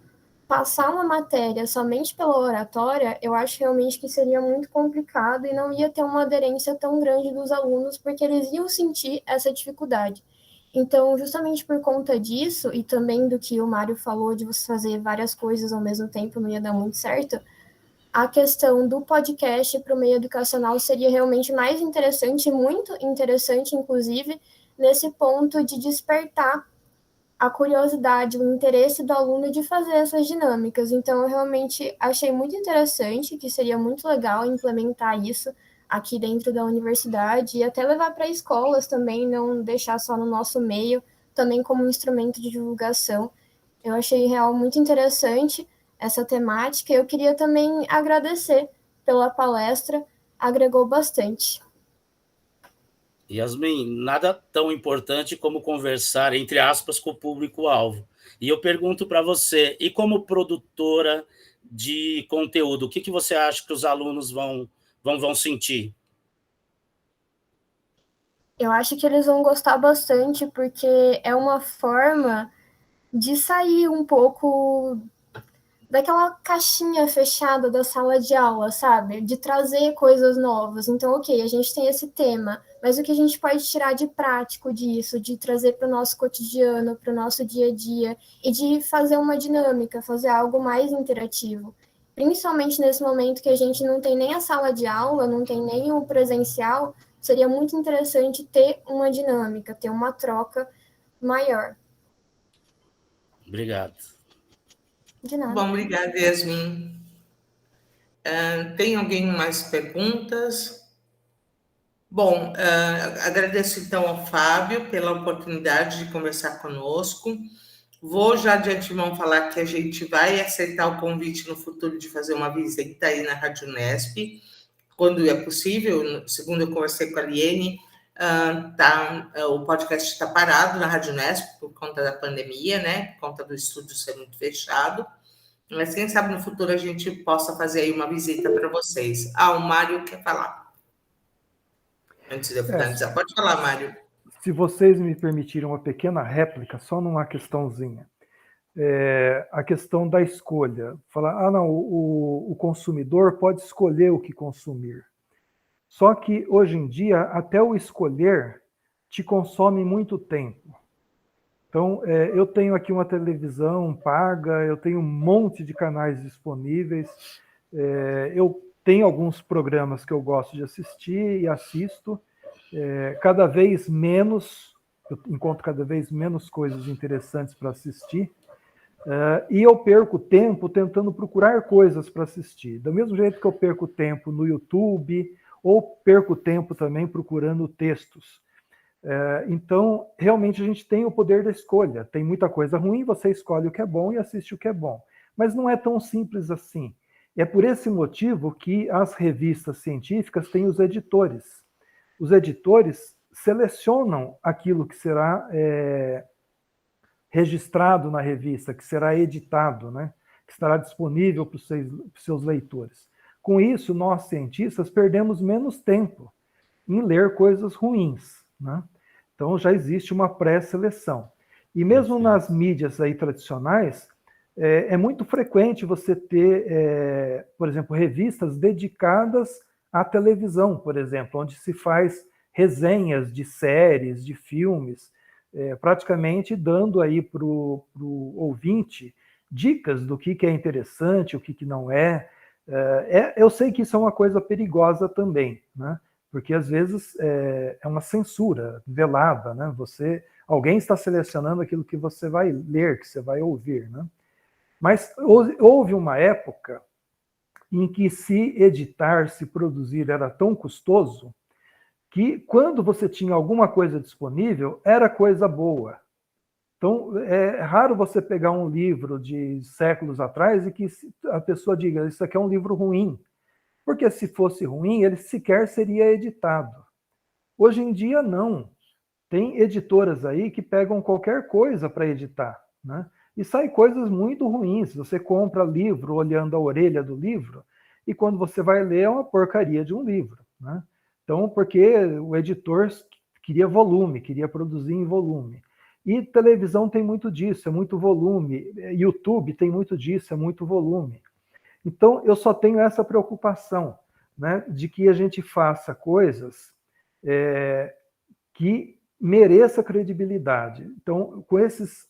passar uma matéria somente pela oratória, eu acho realmente que seria muito complicado e não ia ter uma aderência tão grande dos alunos, porque eles iam sentir essa dificuldade. Então, justamente por conta disso, e também do que o Mário falou de você fazer várias coisas ao mesmo tempo, não ia dar muito certo, a questão do podcast para o meio educacional seria realmente mais interessante, muito interessante, inclusive, nesse ponto de despertar a curiosidade, o interesse do aluno de fazer essas dinâmicas. Então, eu realmente achei muito interessante, que seria muito legal implementar isso aqui dentro da universidade e até levar para escolas também, não deixar só no nosso meio, também como um instrumento de divulgação. Eu achei real muito interessante essa temática. Eu queria também agradecer pela palestra, agregou bastante. Yasmin, nada tão importante como conversar, entre aspas, com o público-alvo. E eu pergunto para você, e como produtora de conteúdo, o que você acha que os alunos vão sentir? Eu acho que eles vão gostar bastante, porque é uma forma de sair um pouco daquela caixinha fechada da sala de aula, sabe? De trazer coisas novas. Então, ok, a gente tem esse tema, mas o que a gente pode tirar de prático disso, de trazer para o nosso cotidiano, para o nosso dia a dia, e de fazer uma dinâmica, fazer algo mais interativo. Principalmente nesse momento que a gente não tem nem a sala de aula, não tem nem o presencial, seria muito interessante ter uma dinâmica, ter uma troca maior. Obrigado. De nada. Bom, obrigada, Yasmin. Tem alguém mais perguntas? Bom, agradeço então ao Fábio pela oportunidade de conversar conosco. Vou já de antemão falar que a gente vai aceitar o convite no futuro de fazer uma visita aí na Rádio Unesp, quando é possível. Segundo eu conversei com a Liene, o podcast está parado na Rádio Unesp por conta da pandemia, né? Por conta do estúdio ser muito fechado. Mas quem sabe no futuro a gente possa fazer aí uma visita para vocês. O Mário quer falar. Antes de eu finalizar. Pode falar, Mário. Se vocês me permitirem uma pequena réplica, só numa questãozinha. a questão da escolha. Falar, não, o consumidor pode escolher o que consumir. Só que, hoje em dia, até o escolher te consome muito tempo. Então, eu tenho aqui uma televisão paga, eu tenho um monte de canais disponíveis, eu tenho alguns programas que eu gosto de assistir e assisto, cada vez menos, eu encontro cada vez menos coisas interessantes para assistir, e eu perco tempo tentando procurar coisas para assistir. Do mesmo jeito que eu perco tempo no YouTube, ou perco tempo também procurando textos. Então, realmente a gente tem o poder da escolha. Tem muita coisa ruim, você escolhe o que é bom e assiste o que é bom. Mas não é tão simples assim. É por esse motivo que as revistas científicas têm os editores. Os editores selecionam aquilo que será registrado na revista, que será editado, né? Que estará disponível para os seus leitores. Com isso, nós, cientistas, perdemos menos tempo em ler coisas ruins, né? Então, já existe uma pré-seleção. E mesmo nas mídias aí tradicionais, é muito frequente você ter, por exemplo, revistas dedicadas à televisão, por exemplo, onde se faz resenhas de séries, de filmes, praticamente dando aí para o ouvinte dicas do que é interessante, o que não é. Eu sei que isso é uma coisa perigosa também, né? Porque às vezes é uma censura velada, né? Alguém está selecionando aquilo que você vai ler, que você vai ouvir, né? Mas houve uma época em que se editar, se produzir era tão custoso que quando você tinha alguma coisa disponível, era coisa boa. Então, é raro você pegar um livro de séculos atrás e que a pessoa diga, isso aqui é um livro ruim. Porque se fosse ruim, ele sequer seria editado. Hoje em dia, não. Tem editoras aí que pegam qualquer coisa para editar, né? E sai coisas muito ruins. Você compra livro olhando a orelha do livro, e quando você vai ler, é uma porcaria de um livro, né? Então, porque o editor queria volume, queria produzir em volume. E televisão tem muito disso, é muito volume. YouTube tem muito disso, é muito volume. Então, eu só tenho essa preocupação, né, de que a gente faça coisas que mereça credibilidade. Então, com esses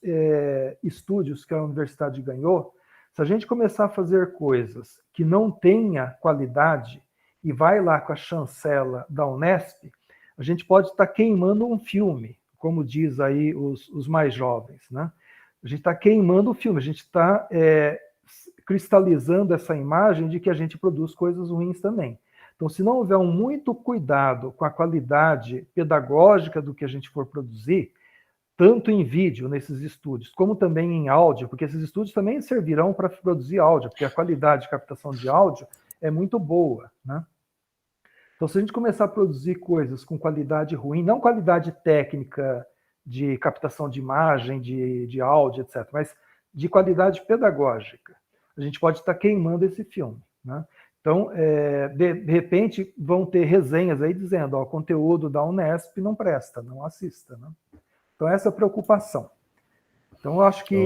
estúdios que a universidade ganhou, se a gente começar a fazer coisas que não tenha qualidade e vai lá com a chancela da Unesp, a gente pode estar queimando um filme, como diz aí os mais jovens, né? A gente está queimando o filme, a gente está cristalizando essa imagem de que a gente produz coisas ruins também. Então, se não houver muito cuidado com a qualidade pedagógica do que a gente for produzir, tanto em vídeo, nesses estúdios, como também em áudio, porque esses estúdios também servirão para produzir áudio, porque a qualidade de captação de áudio é muito boa, né? Então, se a gente começar a produzir coisas com qualidade ruim, não qualidade técnica de captação de imagem, de áudio, etc., mas de qualidade pedagógica, a gente pode estar queimando esse filme, né? Então, de repente, vão ter resenhas aí dizendo, o conteúdo da Unesp não presta, não assista, né? Então, essa é a preocupação. Então, eu acho que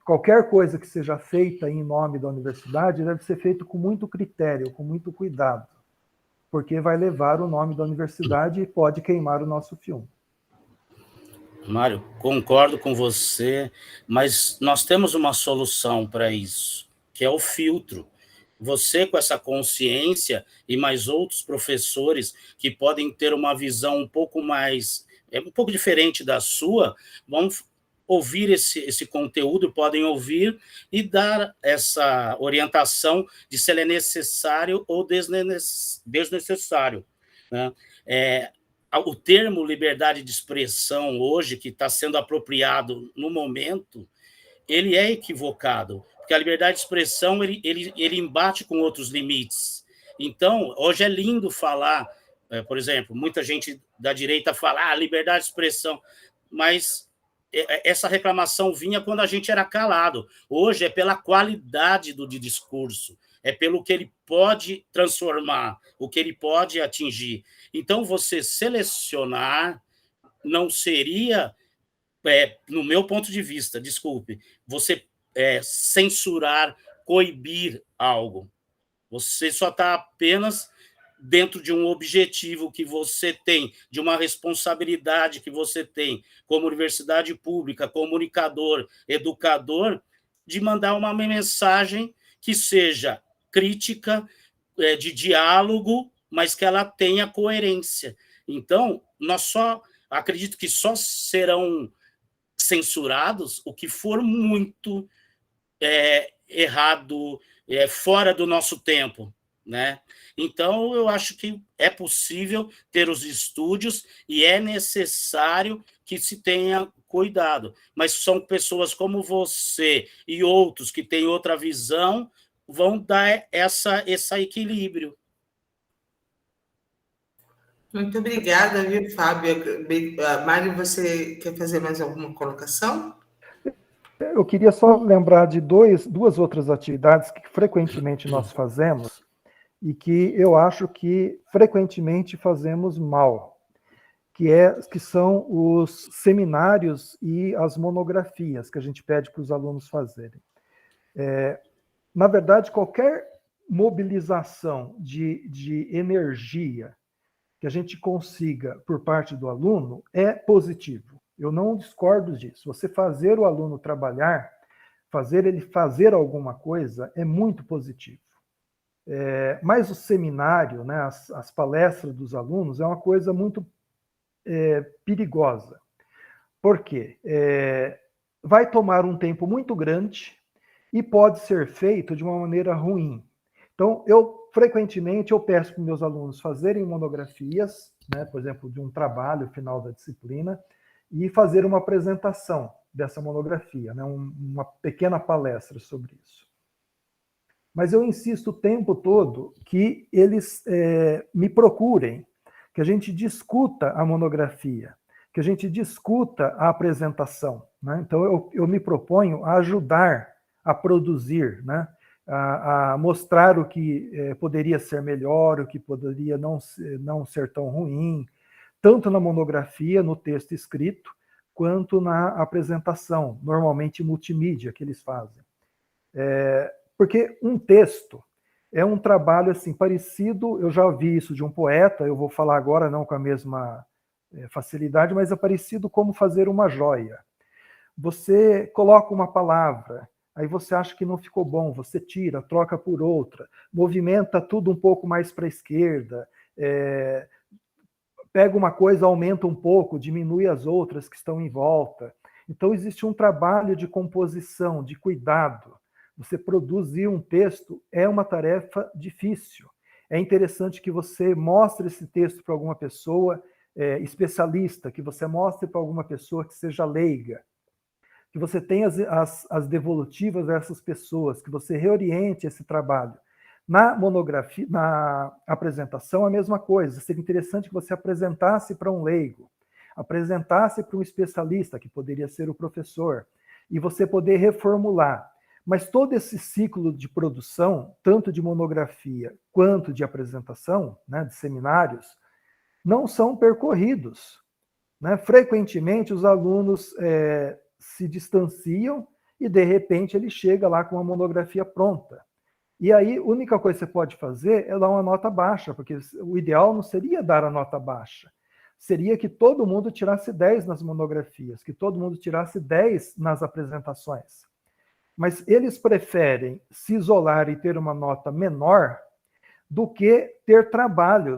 qualquer coisa que seja feita em nome da universidade deve ser feito com muito critério, com muito cuidado, porque vai levar o nome da universidade e pode queimar o nosso filme. Mário, concordo com você, mas nós temos uma solução para isso, que é o filtro. Você, com essa consciência, e mais outros professores que podem ter uma visão um pouco mais, um pouco diferente da sua, vão ouvir esse conteúdo, podem ouvir e dar essa orientação de se ele é necessário ou desnecessário, né? O termo liberdade de expressão hoje, que está sendo apropriado no momento, ele é equivocado, porque a liberdade de expressão ele embate com outros limites. Então, hoje é lindo falar, por exemplo, muita gente da direita fala liberdade de expressão, mas essa reclamação vinha quando a gente era calado. Hoje é pela qualidade do discurso, é pelo que ele pode transformar, o que ele pode atingir. Então, você selecionar não seria, no meu ponto de vista, desculpe, você censurar, coibir algo. Você só está apenas dentro de um objetivo que você tem, de uma responsabilidade que você tem como universidade pública, comunicador, educador, de mandar uma mensagem que seja crítica, de diálogo, mas que ela tenha coerência. Então, acredito que só serão censurados o que for muito errado, fora do nosso tempo, né? Então, eu acho que é possível ter os estúdios e é necessário que se tenha cuidado. Mas são pessoas como você e outros que têm outra visão vão dar esse equilíbrio. Muito obrigada, viu, Fábio? Mário, você quer fazer mais alguma colocação? Eu queria só lembrar de duas outras atividades que frequentemente nós fazemos e que eu acho que frequentemente fazemos mal, que são os seminários e as monografias que a gente pede para os alunos fazerem. Na verdade, qualquer mobilização de energia que a gente consiga por parte do aluno é positivo. Eu não discordo disso. Você fazer o aluno trabalhar, fazer ele fazer alguma coisa, é muito positivo. Mas o seminário, né, as palestras dos alunos, é uma coisa muito perigosa. Por quê? Vai tomar um tempo muito grande e pode ser feito de uma maneira ruim. Então, frequentemente, eu peço para meus alunos fazerem monografias, né, por exemplo, de um trabalho final da disciplina, e fazer uma apresentação dessa monografia, né, uma pequena palestra sobre isso. Mas eu insisto o tempo todo que eles me procurem, que a gente discuta a monografia, que a gente discuta a apresentação, né? Então, eu me proponho a ajudar a produzir, né? A mostrar o que poderia ser melhor, o que poderia não ser tão ruim, tanto na monografia, no texto escrito, quanto na apresentação, normalmente multimídia, que eles fazem. Porque um texto é um trabalho assim parecido, eu já ouvi isso de um poeta, eu vou falar agora não com a mesma facilidade, mas é parecido como fazer uma joia. Você coloca uma palavra, aí você acha que não ficou bom, você tira, troca por outra, movimenta tudo um pouco mais para a esquerda, pega uma coisa, aumenta um pouco, diminui as outras que estão em volta. Então, existe um trabalho de composição, de cuidado. Você produzir um texto é uma tarefa difícil. É interessante que você mostre esse texto para alguma pessoa especialista, que você mostre para alguma pessoa que seja leiga, que você tenha as devolutivas dessas pessoas, que você reoriente esse trabalho. Na monografia, na apresentação, a mesma coisa. Seria interessante que você apresentasse para um leigo, apresentasse para um especialista, que poderia ser o professor, e você poder reformular. Mas todo esse ciclo de produção, tanto de monografia quanto de apresentação, né, de seminários, não são percorridos, né? Frequentemente, os alunos se distanciam e, de repente, ele chega lá com uma monografia pronta. E aí, a única coisa que você pode fazer é dar uma nota baixa, porque o ideal não seria dar a nota baixa. Seria que todo mundo tirasse 10 nas monografias, que todo mundo tirasse 10 nas apresentações. Mas eles preferem se isolar e ter uma nota menor do que ter trabalho.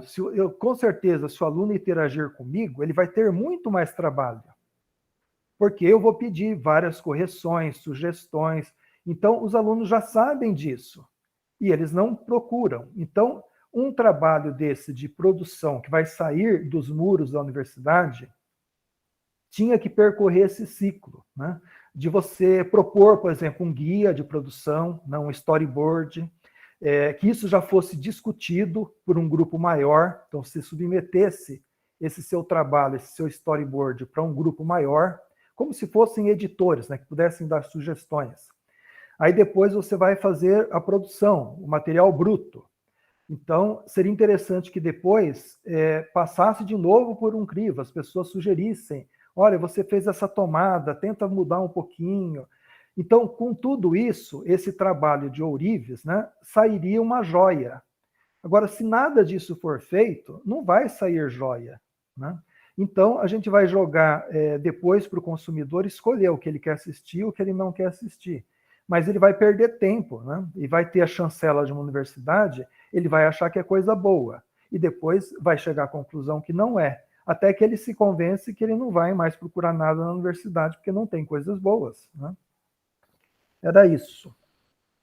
Com certeza, se o aluno interagir comigo, ele vai ter muito mais trabalho. Porque eu vou pedir várias correções, sugestões. Então, os alunos já sabem disso. E eles não procuram. Então, um trabalho desse de produção que vai sair dos muros da universidade tinha que percorrer esse ciclo, né? De você propor, por exemplo, um guia de produção, um storyboard, que isso já fosse discutido por um grupo maior. Então, se submetesse esse seu trabalho, esse seu storyboard para um grupo maior, como se fossem editores, né, que pudessem dar sugestões. Aí depois você vai fazer a produção, o material bruto. Então, seria interessante que depois passasse de novo por um crivo, as pessoas sugerissem, olha, você fez essa tomada, tenta mudar um pouquinho. Então, com tudo isso, esse trabalho de ourives, né, sairia uma joia. Agora, se nada disso for feito, não vai sair joia, né? Então, a gente vai jogar depois para o consumidor escolher o que ele quer assistir, o que ele não quer assistir. Mas ele vai perder tempo, né? E vai ter a chancela de uma universidade, ele vai achar que é coisa boa. E depois vai chegar à conclusão que não é. Até que ele se convence que ele não vai mais procurar nada na universidade, porque não tem coisas boas, né? Era isso.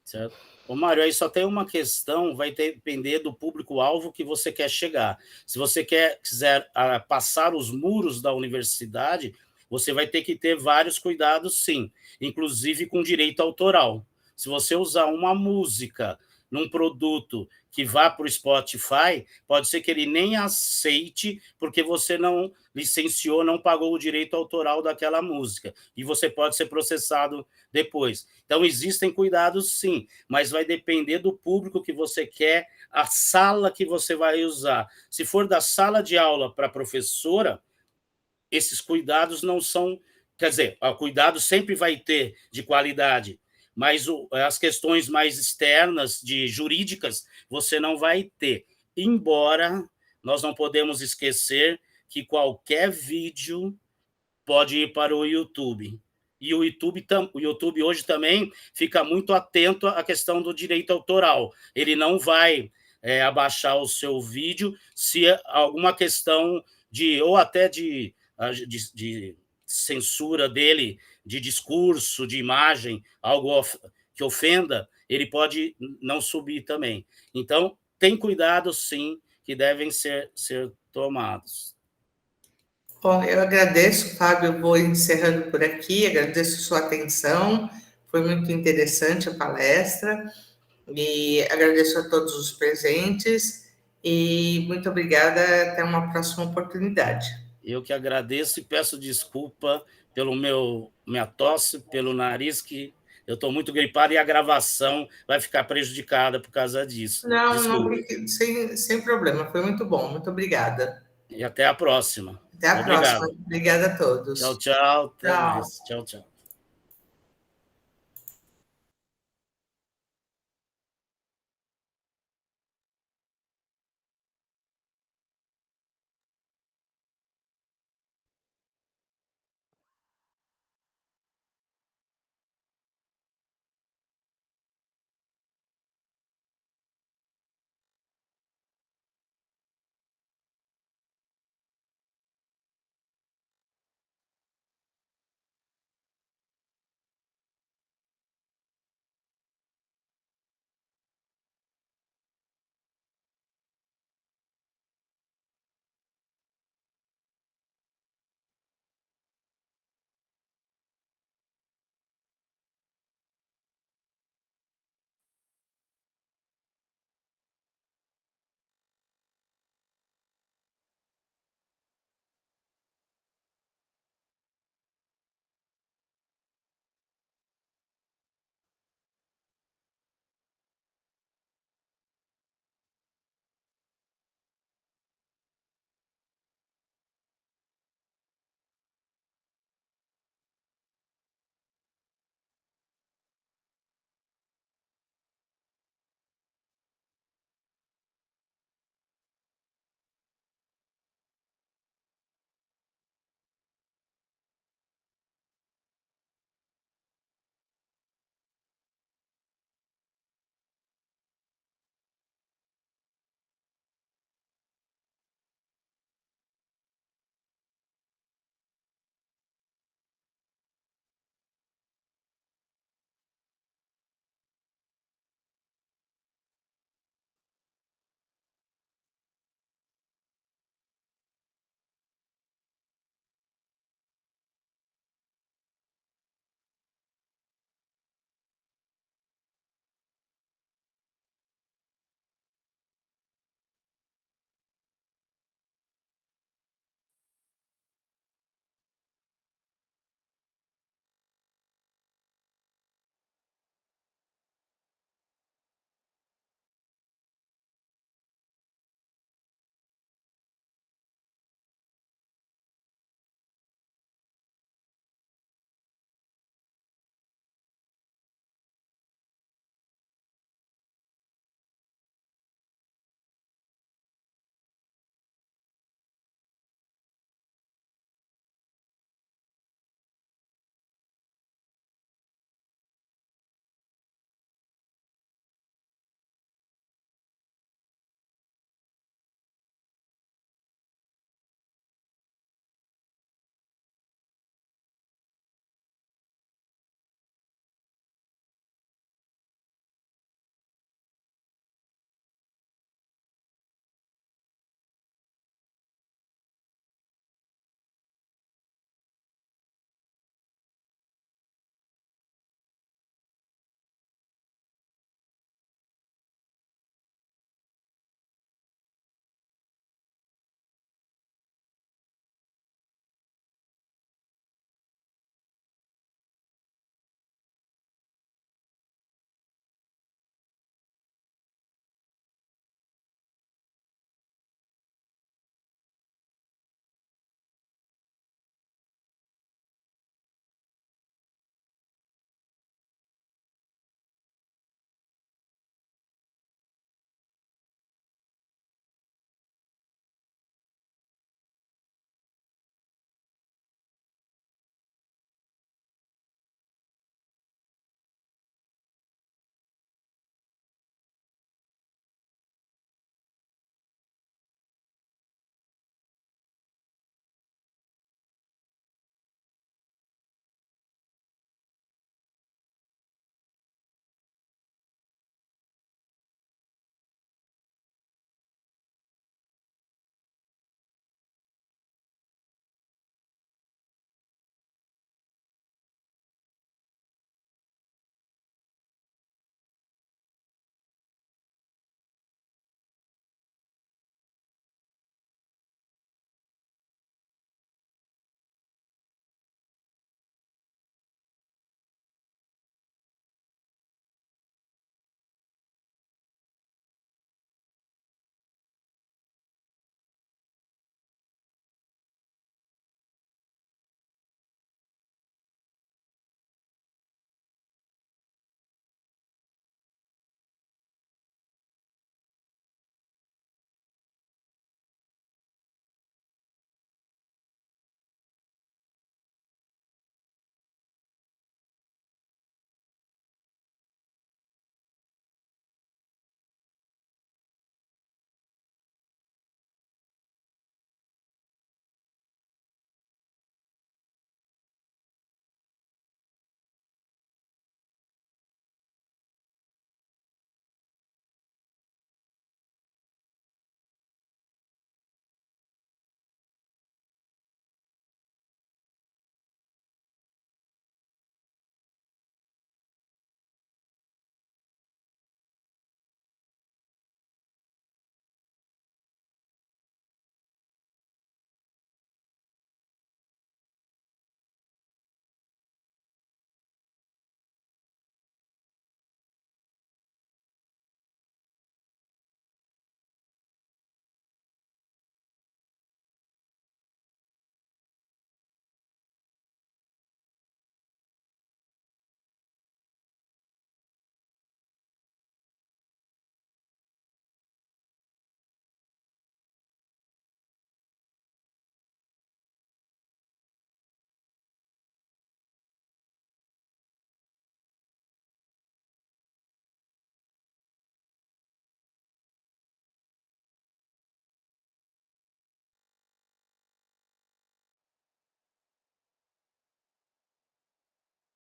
Certo. Ô, Mário, aí só tem uma questão, vai depender do público-alvo que você quer chegar. Se você quiser passar os muros da universidade, você vai ter que ter vários cuidados, sim, inclusive com direito autoral. Se você usar uma música num produto que vá para o Spotify, pode ser que ele nem aceite, porque você não licenciou, não pagou o direito autoral daquela música, e você pode ser processado depois. Então, existem cuidados, sim, mas vai depender do público que você quer, a sala que você vai usar. Se for da sala de aula para a professora, esses cuidados não são... Quer dizer, o cuidado sempre vai ter de qualidade, mas as questões mais externas, jurídicas, você não vai ter. Embora nós não podemos esquecer que qualquer vídeo pode ir para o YouTube. E o YouTube hoje também fica muito atento à questão do direito autoral. Ele não vai abaixar o seu vídeo se alguma questão ou até de censura dele, de discurso, de imagem, algo que ofenda, ele pode não subir também. Então, tem cuidados, sim, que devem ser tomados. Bom, eu agradeço, Fábio, eu vou encerrando por aqui, agradeço sua atenção, foi muito interessante a palestra, e agradeço a todos os presentes, e muito obrigada, até uma próxima oportunidade. Eu que agradeço e peço desculpa pelo minha tosse, pelo nariz, que eu estou muito gripado e a gravação vai ficar prejudicada por causa disso. Não, sem problema, foi muito bom, muito obrigada. E até a próxima. Até a próxima. Obrigada a todos. Tchau, tchau. Até mais. Tchau, tchau.